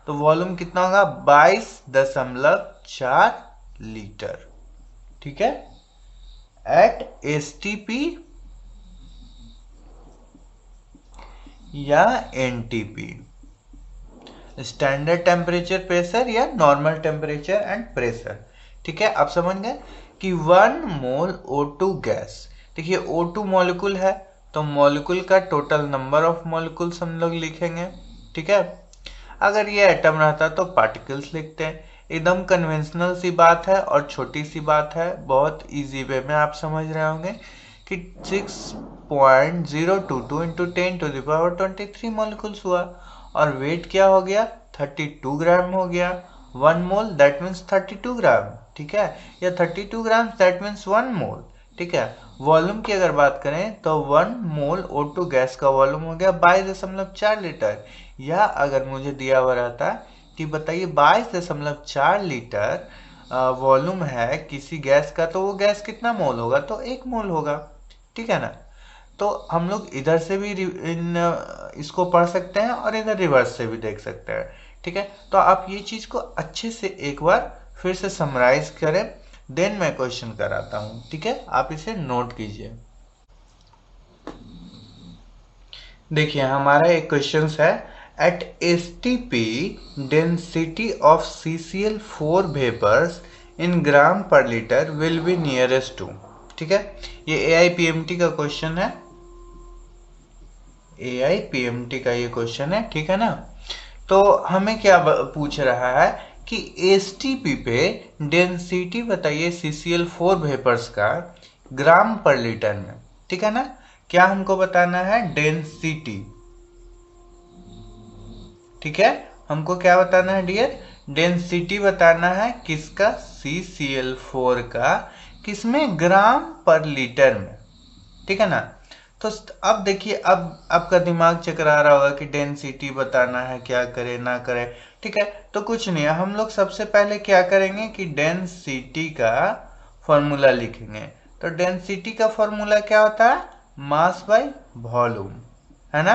तो वॉल्यूम कितना होगा 22.4 लीटर, ठीक है, एट STP या NTP, स्टैंडर्ड टेम्परेचर प्रेशर या नॉर्मल टेम्परेचर एंड प्रेशर, ठीक है। आप समझ गए कि 1 मोल O2 गैस, देखिए O2 मॉलिक्यूल है तो मॉलिक्यूल का टोटल नंबर ऑफ मॉलिक्यूल्स हम लोग लिखेंगे, ठीक है। अगर ये एटम रहता तो पार्टिकल्स लिखते हैं। एकदम कन्वेंशनल सी बात है और छोटी सी बात है, बहुत इजी वे में आप समझ रहे होंगे कि 6.022 इंटू 10⁻23 मॉलिक्यूल्स हुआ, और वेट क्या हो गया 32 ग्राम हो गया। 1 मोल दैट मीन्स 32 ग्राम, ठीक है, या 32 ग्राम दैट मीन्स 1 मोल, ठीक है। वॉल्यूम की अगर बात करें तो 1 मोल O2 गैस का वॉल्यूम हो गया 22.4 लीटर, या अगर मुझे दिया हुआ रहता कि बताइए 22.4 लीटर वॉल्यूम है किसी गैस का, तो वो गैस कितना मोल होगा, तो 1 मोल होगा, ठीक है ना। तो हम लोग इधर से भी इसको पढ़ सकते हैं और इधर रिवर्स से भी देख सकते हैं, ठीक है। तो आप ये चीज को अच्छे से एक बार फिर से समराइज करें, देन मैं क्वेश्चन कराता हूं, ठीक है, आप इसे नोट कीजिए। देखिए हमारा एक क्वेश्चन है, at STP density of CCl4 vapours in gram per litre will be nearest to, ठीक है। ये AIPMT का क्वेश्चन है, AIPMT का ये क्वेश्चन है, ठीक है ना। तो हमें क्या पूछ रहा है कि STP पे डेंसिटी बताइए CCl4 वेपर्स का ग्राम पर लीटर में, ठीक है ना। क्या हमको बताना है, डेंसिटी, ठीक है, हमको क्या बताना है डियर, डेंसिटी बताना है किसका, CCl4 का, किसमें, ग्राम पर लीटर में, ठीक है ना। तो अब देखिए, अब आपका दिमाग चकरा रहा होगा कि डेंसिटी बताना है, क्या करे ना करे, ठीक है। तो कुछ नहीं है, हम लोग सबसे पहले क्या करेंगे कि डेंसिटी का फॉर्मूला लिखेंगे। तो डेंसिटी का फॉर्मूला क्या होता है, मास बाय वॉल्यूम, है ना,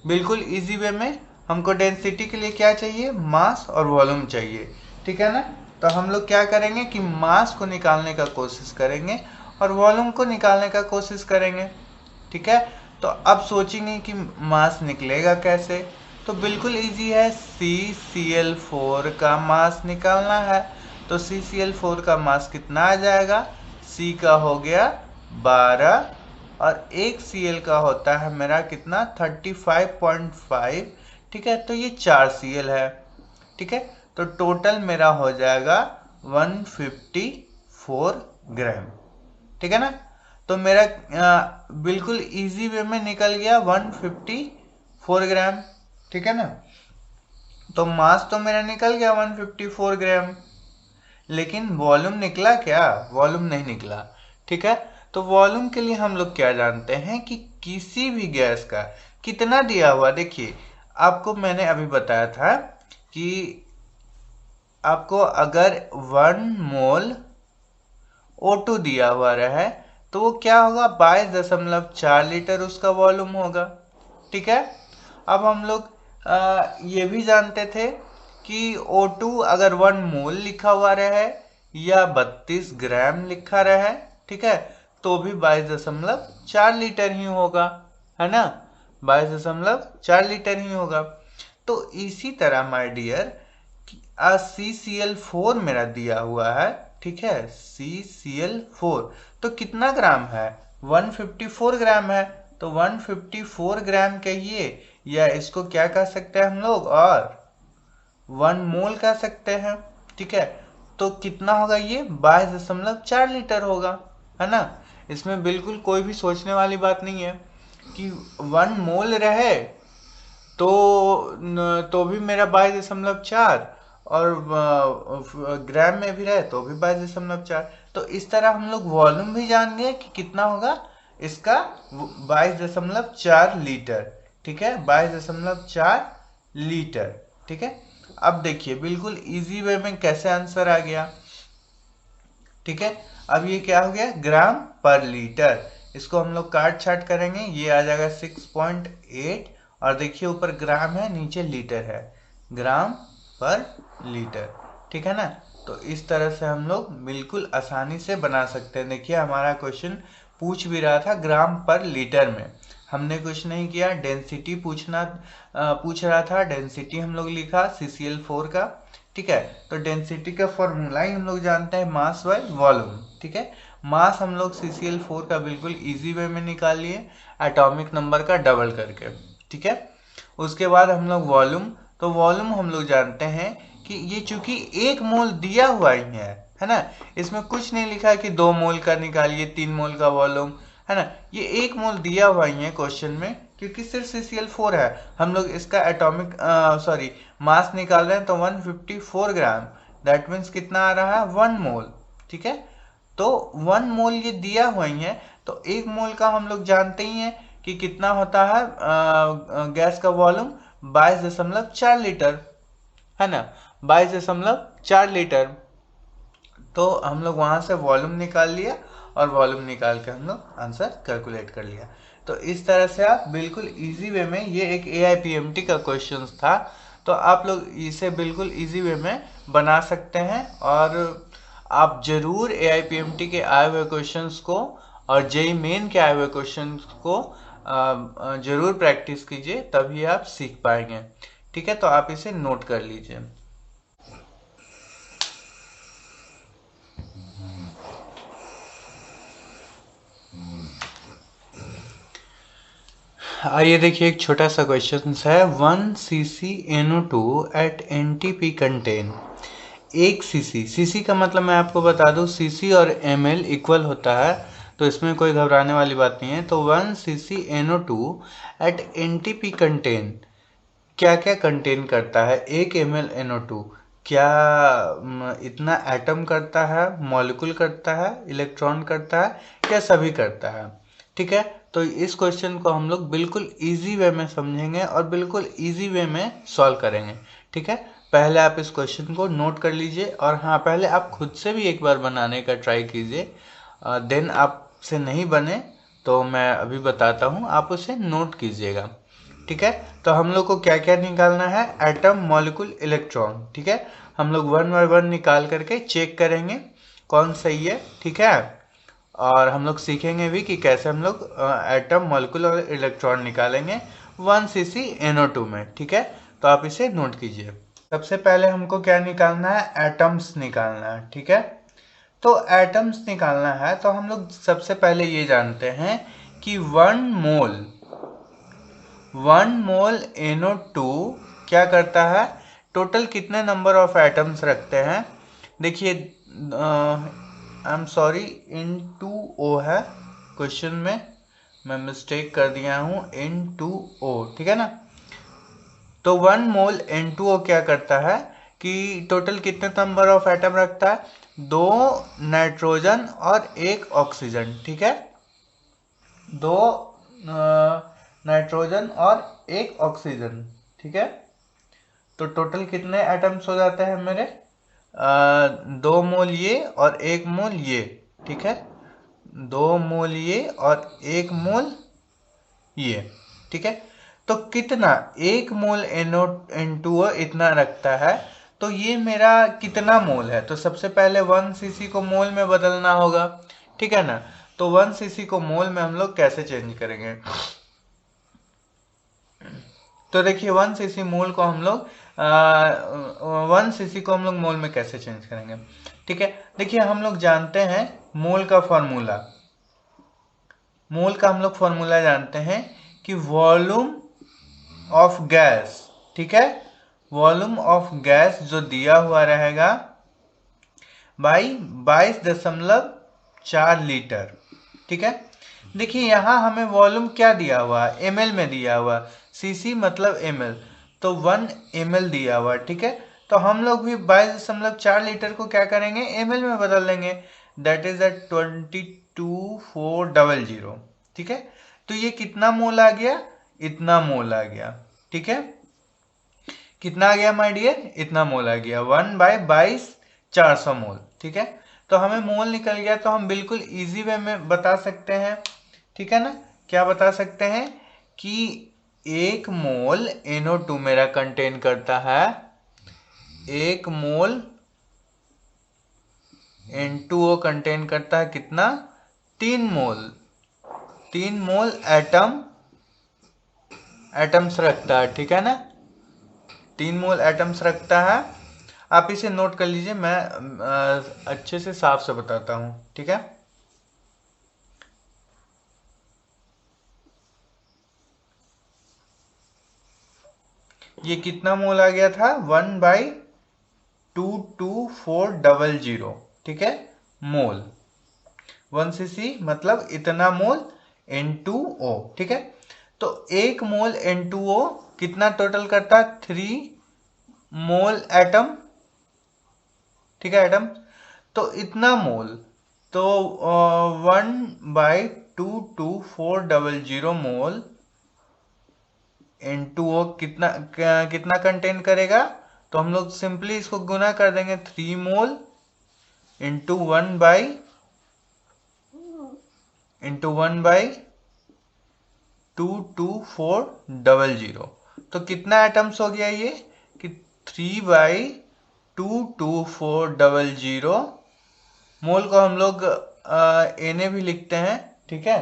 बिल्कुल इजी वे में हमको डेंसिटी के लिए क्या चाहिए, मास और वॉल्यूम चाहिए, ठीक है ना। तो हम लोग क्या करेंगे कि मास को निकालने का कोशिश करेंगे और वॉल्यूम को निकालने का कोशिश करेंगे, ठीक है। तो अब सोचेंगे कि मास निकलेगा कैसे, तो बिल्कुल इजी है, CCl4 का मास निकालना है। तो CCl4 का मास कितना आ जाएगा, C का हो गया 12 और एक Cl का होता है मेरा कितना 35.5, ठीक है। तो ये 4 Cl है, ठीक है। तो टोटल मेरा हो जाएगा 154 ग्राम, ठीक है ना। तो मेरा बिल्कुल इजी वे में निकल गया 154 ग्राम, ठीक है ना। तो मास तो मेरा निकल गया 154 ग्राम, लेकिन वॉल्यूम निकला क्या, वॉल्यूम नहीं निकला, ठीक है। तो वॉल्यूम के लिए हम लोग क्या जानते हैं कि किसी भी गैस का कितना दिया हुआ, देखिए आपको मैंने अभी बताया था कि आपको अगर 1 मोल O2 दिया हुआ रहे तो वो क्या होगा 22.4 लीटर उसका वॉल्यूम होगा, ठीक है। अब हम लोग ये भी जानते थे कि O2 अगर 1 मोल लिखा हुआ रहे या 32 ग्राम लिखा रहे, ठीक है, तो भी 22.4 लीटर ही होगा, है ना, 22.4 लीटर ही होगा। तो इसी तरह माय डियर CCl4 मेरा दिया हुआ है, ठीक है, CCl4 तो कितना ग्राम है, 154 ग्राम है। तो 154 ग्राम कहिए या इसको क्या कह सकते हैं हम लोग, और 1 मोल कह सकते हैं, ठीक है। तो कितना होगा ये 22.4 लीटर होगा, है ना। इसमें बिल्कुल कोई भी सोचने वाली बात नहीं है कि 1 मोल रहे तो भी मेरा 22.4 और ग्राम में भी रहे तो भी 22.4। तो इस तरह हम लोग वॉल्यूम भी जान गए कि कितना होगा इसका 22.4 लीटर, ठीक है, 22.4 लीटर, ठीक है। अब देखिए बिल्कुल इजी वे में कैसे आंसर आ गया, ठीक है। अब ये क्या हो गया ग्राम पर लीटर, इसको हम लोग काट छाट करेंगे, ये आ जाएगा 6.8 और देखिए ऊपर ग्राम है नीचे लीटर है, ग्राम पर लीटर, ठीक है ना। तो इस तरह से हम लोग बिल्कुल आसानी से बना सकते हैं। देखिए हमारा क्वेश्चन पूछ भी रहा था ग्राम पर लीटर में, हमने कुछ नहीं किया, डेंसिटी पूछ रहा था, डेंसिटी हम लोग लिखा CCl4 का, ठीक है। तो डेंसिटी का फॉर्मूला ही हम लोग जानते हैं मास बाय वॉल्यूम, ठीक है। मास हम लोग CCl4 का बिल्कुल इजी वे में निकाल लिए एटॉमिक नंबर का डबल करके, ठीक है। उसके बाद हम लोग वॉल्यूम, तो वॉल्यूम हम लोग जानते हैं कि ये चूंकि 1 मोल दिया हुआ ही है ना, इसमें कुछ नहीं लिखा है कि 2 मोल का निकालिए 3 मोल का वॉल्यूम, है ना, ये 1 मोल दिया हुआ ही है क्वेश्चन में, क्योंकि सिर्फ CCl4 है। हम लोग इसका एटॉमिक मास निकाल रहे हैं तो 154 ग्राम, दैट मीन्स कितना आ रहा है 1 मोल, ठीक है। तो 1 मोल ये दिया हुआ ही है, तो 1 मोल का हम लोग जानते ही हैं कि कितना होता है गैस का वॉल्यूम 22.4 लीटर, है ना, 22.4 लीटर। तो हम लोग वहां से वॉल्यूम निकाल लिया और वॉल्यूम निकाल के हम लोग आंसर कैलकुलेट कर लिया। तो इस तरह से आप बिल्कुल इजी वे में, ये एक AIPMT का क्वेश्चन था, तो आप लोग इसे बिल्कुल इजी वे में बना सकते हैं। और आप जरूर AIPMT के आए हुए क्वेश्चंस को और JEE मेन के आए हुए क्वेश्चंस को जरूर प्रैक्टिस कीजिए, तभी आप सीख पाएंगे, ठीक है। तो आप इसे नोट कर लीजिए। आइए देखिए एक छोटा सा क्वेश्चन है, 1 CCNO2 eight NTP contain, 1 CC का मतलब मैं आपको बता दूं CC और ml इक्वल होता है, तो इसमें कोई घबराने वाली बात नहीं है। तो 1 CCNO2 एट NTP कंटेन क्या क्या कंटेन करता है, 1 ml NO2 क्या इतना एटम करता है, मॉलिक्यूल करता है, इलेक्ट्रॉन करता है, क्या सभी करता है, ठीक है। तो इस क्वेश्चन को हम लोग बिल्कुल इजी वे में समझेंगे और बिल्कुल इजी वे में सॉल्व करेंगे, ठीक है। पहले आप इस क्वेश्चन को नोट कर लीजिए, और हाँ पहले आप खुद से भी एक बार बनाने का ट्राई कीजिए, देन आपसे नहीं बने तो मैं अभी बताता हूँ, आप उसे नोट कीजिएगा। ठीक है। तो हम लोग को क्या क्या निकालना है, एटम, मॉलिक्यूल, इलेक्ट्रॉन, ठीक है। हम लोग 1 बाय 1 निकाल करके चेक करेंगे कौन सही है, ठीक है। और हम लोग सीखेंगे भी कि कैसे हम लोग एटम, मॉलिक्यूल और इलेक्ट्रॉन निकालेंगे 1 CcNO2 में, ठीक है। तो आप इसे नोट कीजिए। सबसे पहले हमको क्या निकालना है, एटम्स निकालना है, ठीक है। तो एटम्स निकालना है तो हम लोग सबसे पहले ये जानते हैं कि 1 मोल NO2 क्या करता है, टोटल कितने नंबर ऑफ एटम्स रखते हैं। देखिए आई एम सॉरी, N2O है क्वेश्चन में, मैं मिस्टेक कर दिया हूँ, N2O, ठीक है ना। तो 1 मोल N2O क्या करता है कि टोटल कितने नंबर ऑफ एटम रखता है, 2 नाइट्रोजन और 1 ऑक्सीजन, ठीक है। 2 नाइट्रोजन और 1 ऑक्सीजन, ठीक है। तो टोटल कितने एटम्स हो जाते हैं मेरे, 2 मोल ये और 1 मोल ये, ठीक है। 2 मोल ये और 1 मोल ये, ठीक है। तो कितना, 1 मोल N2O इतना रखता है, तो ये मेरा कितना मोल है। तो सबसे पहले 1 cc को मोल में बदलना होगा, ठीक है ना। तो 1 cc को मोल में हम लोग कैसे चेंज करेंगे, तो देखिए 1 cc मोल को हम लोग 1 cc को हम लोग मोल में कैसे चेंज करेंगे, ठीक है। देखिए हम लोग जानते हैं मोल का फॉर्मूला, मोल का हम लोग फॉर्मूला जानते हैं कि वॉल्यूम ऑफ गैस, ठीक है। वॉल्यूम ऑफ गैस जो दिया हुआ रहेगा बाई 22.4 लीटर, ठीक है। देखिए यहाँ हमें वॉल्यूम क्या दिया हुआ है, ml में दिया हुआ, cc मतलब ml, तो 1 ml दिया हुआ, ठीक है। तो हम लोग भी 22.4 लीटर को क्या करेंगे, ml में बदल देंगे, दैट इज एट 22,400, ठीक है। तो ये कितना मोल आ गया, इतना मोल आ गया, ठीक है। कितना आ गया माय डियर, इतना मोल आ गया, 1/22,400 मोल, ठीक है। तो हमें मोल निकल गया, तो हम बिल्कुल इजी वे में बता सकते हैं, ठीक है ना। क्या बता सकते हैं कि 1 मोल NO2 मेरा कंटेन करता है, 1 मोल N2O कंटेन करता है कितना, 3 मोल, 3 मोल एटम्स रखता है, ठीक है ना। 3 मोल एटम्स रखता है। आप इसे नोट कर लीजिए, मैं अच्छे से साफ से बताता हूं, ठीक है। ये कितना मोल आ गया था, 1/22400, ठीक है, मोल। 1 cc मतलब इतना मोल N2O, ठीक है। तो 1 मोल N2O कितना टोटल करता है, 3 मोल एटम, ठीक है, एटम। तो इतना मोल, तो 1/22400 मोल N2O कितना कंटेन करेगा। तो हम लोग सिंपली इसको गुना कर देंगे, 3 मोल इंटू 1/22400, तो कितना एटम्स हो गया ये कि 3/22400 मोल को हम लोग Na भी लिखते हैं, ठीक है।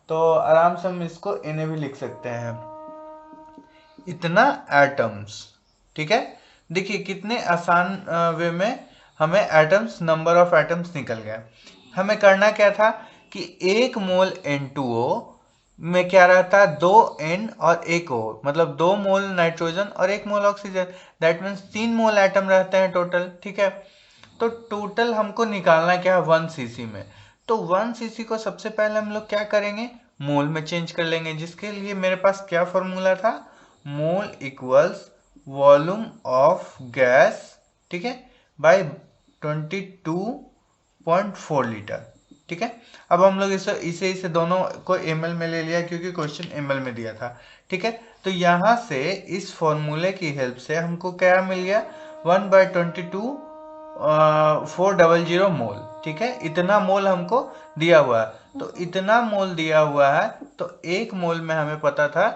तो आराम से हम इसको Na भी लिख सकते हैं, इतना एटम्स, ठीक है। देखिए कितने आसान वे में हमें एटम्स, नंबर ऑफ एटम्स निकल गए। हमें करना क्या था कि 1 मोल N2O में क्या रहता है, 2 N और 1 O, मतलब 2 मोल नाइट्रोजन और 1 मोल oxygen, that means 3 mole atom रहते हैं टोटल, ठीक है। तो टोटल हमको निकालना क्या है 1 cc में। तो 1 cc को सबसे पहले हम लोग क्या करेंगे, मोल में चेंज कर लेंगे, जिसके लिए मेरे पास क्या फॉर्मूला था, मोल इक्वल्स वॉल्यूम ऑफ गैस, ठीक है, बाय 22.4 लीटर, ठीक है। अब हम लोग इसे दोनों को ml में ले लिया, क्योंकि क्वेश्चन ml में दिया था, ठीक है। तो यहां से इस फॉर्मूले की हेल्प से हमको क्या मिल गया, 1/22,400 मोल, ठीक है। इतना मोल हमको दिया हुआ है, तो इतना मोल दिया हुआ है, तो 1 मोल में हमें पता था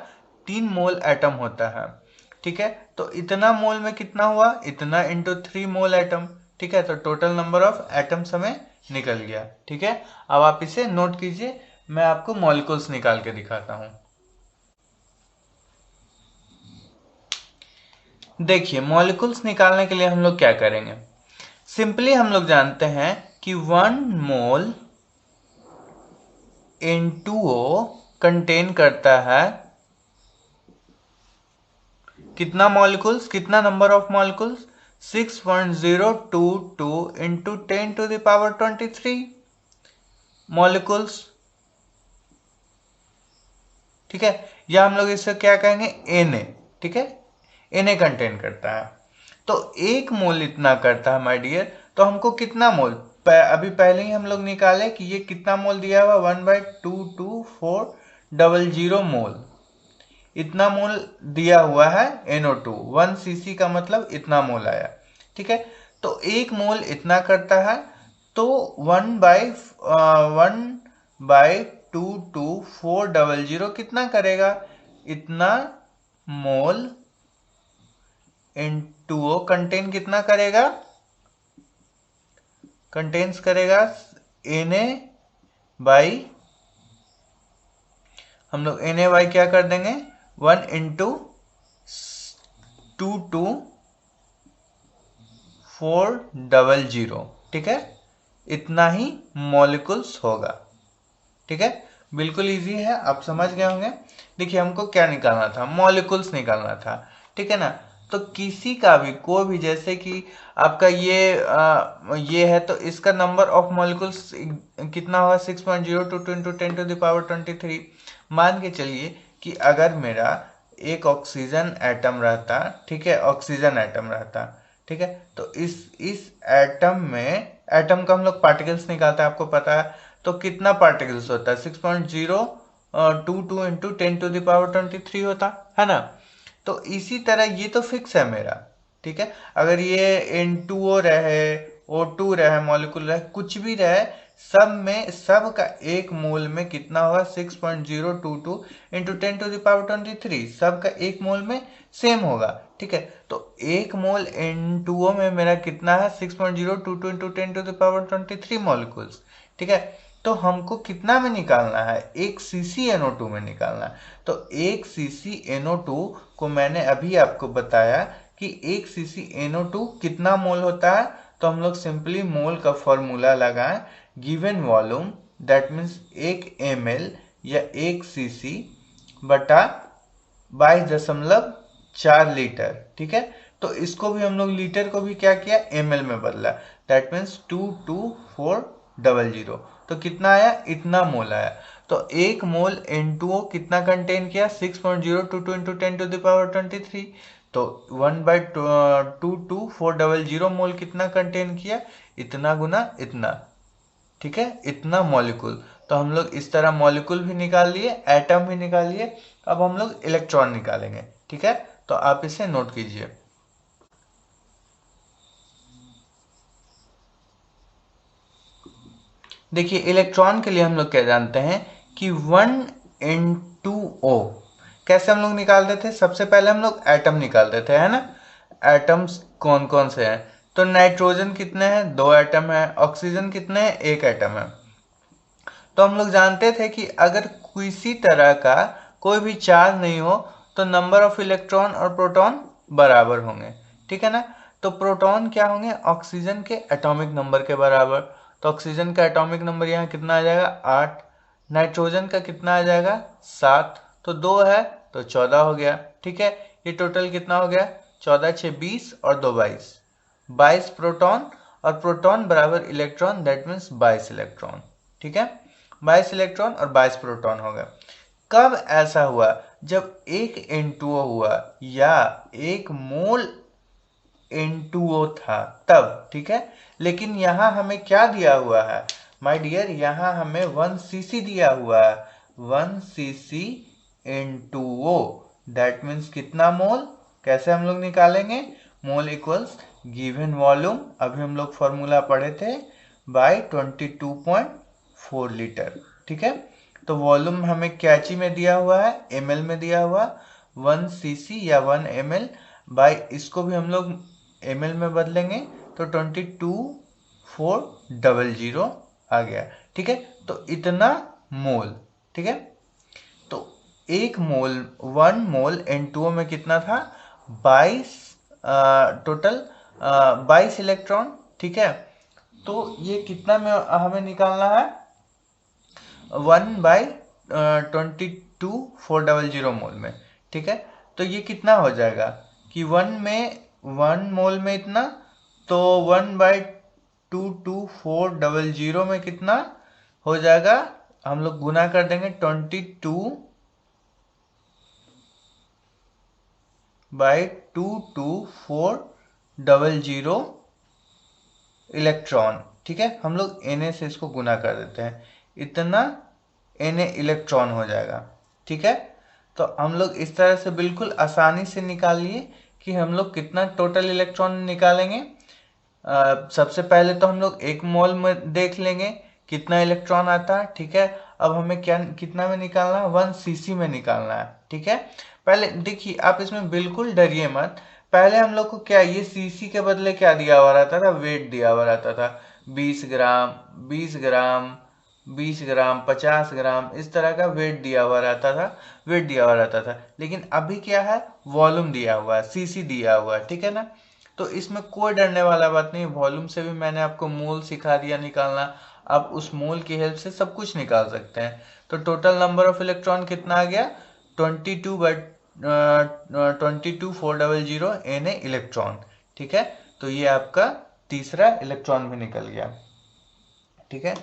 3 मोल एटम होता है, ठीक है। तो इतना मोल में कितना हुआ, इतना इंटू 3 मोल एटम, ठीक है। तो टोटल नंबर ऑफ एटम्स हमें निकल गया, ठीक है। अब आप इसे नोट कीजिए, मैं आपको मॉलिक्यूल्स निकाल के दिखाता हूं। देखिए मॉलिक्यूल्स निकालने के लिए हम लोग क्या करेंगे, सिंपली हम लोग जानते हैं कि 1 मोल N2O कंटेन करता है कितना मॉलिक्यूल्स, कितना number of molecules, 6.022 into 10⁻23 molecules, ठीक है। या हम लोग इससे क्या कहेंगे, Na, ठीक है। Na कंटेन करता है, तो 1 मोल इतना करता है माय डियर। तो हमको कितना मोल, अभी पहले ही हम लोग निकाले कि ये कितना मोल दिया हुआ, 1/22400 मोल, इतना मोल दिया हुआ है NO2। 1 cc का मतलब इतना मोल आया, ठीक है। तो 1 मोल इतना करता है, तो 1/22400 कितना करेगा, इतना मोल N2O कंटेन कितना करेगा, कंटेन्स करेगा Na बाई, हम लोग Na बाई क्या कर देंगे, 1 इंटू 22400, ठीक है। इतना ही मॉलिक्यूल्स होगा, ठीक है। बिल्कुल इजी है, आप समझ गए होंगे। देखिए हमको क्या निकालना था, मॉलिक्यूल्स निकालना था, ठीक है ना। तो किसी का भी कोई भी, जैसे कि आपका ये है, तो इसका नंबर ऑफ मॉलिक्यूल्स कितना होगा, 6.022 इंटू 10⁻23। मान के चलिए कि अगर मेरा एक ऑक्सीजन एटम रहता, ठीक है, ऑक्सीजन एटम रहता, ठीक है। तो इस एटम में, एटम का हम लोग पार्टिकल्स निकालते हैं, आपको पता है। तो कितना पार्टिकल्स होता है, 6.022 इंटू 10⁻23 होता है ना। तो इसी तरह ये तो फिक्स है मेरा, ठीक है। अगर ये N2O रहे, O2 रहे, मॉलिक्यूल रहे, कुछ भी रहे, सब में, सब का 1 मोल में कितना होगा, 6.022 इंटू 10⁻23, सब का 1 मोल में सेम होगा, ठीक है। तो 1 मोल N2O में मेरा कितना है, 6.022 इंटू 10⁻23 मॉलिक्यूल्स, ठीक है। तो हमको कितना में निकालना है, 1 cc NO2 में निकालना है। तो 1 cc NO2 को मैंने अभी आपको बताया कि 1 cc NO2 कितना मोल होता है। तो हम लोग सिंपली मोल का फॉर्मूला लगाएं, given volume that means 1 ml या 1 cc बटा 22.4 लीटर, ठीक है। तो इसको भी हम लोग लीटर को भी क्या किया, ml में बदला, दैट मीन्स 22400। तो कितना आया, इतना मोल आया। तो 1 मोल N2O कितना कंटेन किया, 6.022 इंटू 10⁻23। तो 1/22400 मोल कितना कंटेन किया, इतना गुना इतना, ठीक है, इतना मॉलिक्यूल। तो हम लोग इस तरह मॉलिक्यूल भी निकाल लिए, एटम भी निकाल लिए। अब हम लोग इलेक्ट्रॉन निकालेंगे, ठीक है। तो आप इसे नोट कीजिए। देखिए इलेक्ट्रॉन के लिए हम लोग क्या जानते हैं कि 1N2O कैसे हम लोग निकालते थे, सबसे पहले हम लोग एटम निकालते थे, है ना। एटम्स कौन कौन से हैं, तो नाइट्रोजन कितने हैं, 2 एटम है, ऑक्सीजन कितने हैं, 1 एटम है। तो हम लोग जानते थे कि अगर किसी तरह का कोई भी चार्ज नहीं हो तो नंबर ऑफ इलेक्ट्रॉन और प्रोटॉन बराबर होंगे, ठीक है ना। तो प्रोटॉन क्या होंगे, ऑक्सीजन के एटॉमिक नंबर के बराबर। तो ऑक्सीजन का एटॉमिक नंबर यहाँ कितना आ जाएगा, 8। नाइट्रोजन का कितना आ जाएगा, 7। तो 2 है तो 14 हो गया, ठीक है। ये टोटल कितना हो गया, 14 6 20 और 2 22, 22 प्रोटॉन, और प्रोटॉन बराबर इलेक्ट्रॉन, दैट मीन्स 22 इलेक्ट्रॉन, ठीक है। 22 इलेक्ट्रॉन और 22 प्रोटॉन हो गए। कब ऐसा हुआ, जब एक N2O हुआ या 1 मोल N2O था तब, ठीक है। लेकिन यहां हमें क्या दिया हुआ है माय डियर, यहां हमें 1 cc दिया हुआ है, 1 cc N2O, दैट मीन्स कितना मोल, कैसे हम लोग निकालेंगे, मोल इक्वल्स गिवन वॉल्यूम, अभी हम लोग फॉर्मूला पढ़े थे, बाय 22.4 लीटर, ठीक है। तो वॉल्यूम हमें कैची में दिया हुआ है, ml में दिया हुआ, 1 cc या 1 ml बाई, इसको भी हम लोग ml में बदलेंगे तो 22,400 आ गया। ठीक है, तो इतना मोल। ठीक है, तो 1 मोल N2O में कितना था? 22, टोटल 22 इलेक्ट्रॉन। ठीक है, तो ये कितना में हमें निकालना है? 1/22,400 मोल में। ठीक है, तो ये कितना हो जाएगा कि 1 मोल में इतना, तो 1/22,400 में कितना हो जाएगा? हम लोग गुना कर देंगे 22/22,400 इलेक्ट्रॉन। ठीक है, हम लोग Na से इसको गुना कर देते हैं, इतना Na इलेक्ट्रॉन हो जाएगा। ठीक है, तो हम लोग इस तरह से बिल्कुल आसानी से निकाल लिए कि हम लोग कितना टोटल इलेक्ट्रॉन निकालेंगे। सबसे पहले तो हम लोग 1 मोल में देख लेंगे कितना इलेक्ट्रॉन आता है। ठीक है, अब हमें क्या कितना में निकालना है? 1 cc में निकालना है। ठीक है, पहले देखिए, आप इसमें बिल्कुल डरिए मत। पहले हम लोग को क्या, ये सीसी के बदले क्या दिया हुआ रहता था? वेट दिया हुआ रहता था। 20 ग्राम, 20 ग्राम, 20 ग्राम, 50 ग्राम, इस तरह का वेट दिया हुआ रहता था, वेट दिया हुआ रहता था। लेकिन अभी क्या है? वॉल्यूम दिया हुआ है, सीसी दिया हुआ है। ठीक है ना, तो इसमें कोई डरने वाला बात नहीं। वॉल्यूम से भी मैंने आपको मोल सिखा दिया निकालना। आप उस मोल की हेल्प से सब कुछ निकाल सकते हैं। तो टोटल नंबर ऑफ इलेक्ट्रॉन कितना आ गया? 22/22,400 Na इलेक्ट्रॉन। ठीक है, तो ये आपका तीसरा इलेक्ट्रॉन भी निकल गया। ठीक है,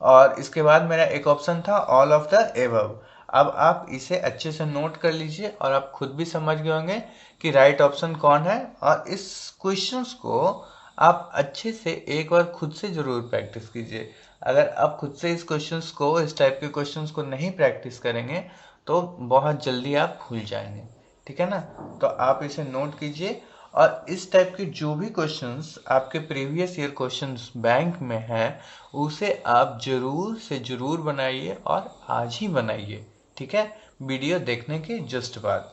और इसके बाद मेरा एक ऑप्शन था ऑल ऑफ द एबव। अब आप इसे अच्छे से नोट कर लीजिए और आप खुद भी समझ गए होंगे कि राइट ऑप्शन कौन है। और इस क्वेश्चंस को आप अच्छे से एक बार खुद से जरूर प्रैक्टिस कीजिए। अगर आप खुद से इस क्वेश्चंस को, इस टाइप के क्वेश्चंस को नहीं प्रैक्टिस करेंगे तो बहुत जल्दी आप भूल जाएंगे। ठीक है ना, तो आप इसे नोट कीजिए। और इस टाइप के जो भी क्वेश्चंस आपके प्रीवियस ईयर क्वेश्चंस बैंक में है, उसे आप जरूर से जरूर बनाइए और आज ही बनाइए। ठीक है, वीडियो देखने के जस्ट बाद।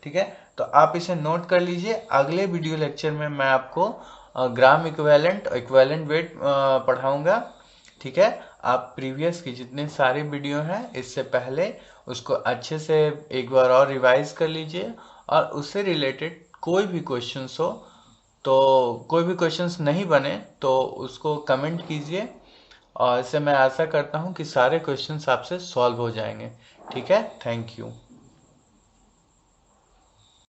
ठीक है, तो आप इसे नोट कर लीजिए। अगले वीडियो लेक्चर में मैं आपको ग्राम इक्विवेलेंट, इक्विवेलेंट वेट पढ़ाऊंगा। ठीक है, आप प्रीवियस की जितने सारे वीडियो हैं इससे पहले उसको अच्छे से एक बार और रिवाइज कर लीजिए। और उससे रिलेटेड कोई भी क्वेश्चंस हो, तो कोई भी क्वेश्चंस नहीं बने तो उसको कमेंट कीजिए। और इससे मैं आशा करता हूँ कि सारे क्वेश्चंस आपसे सॉल्व हो जाएंगे। ठीक है, थैंक यू।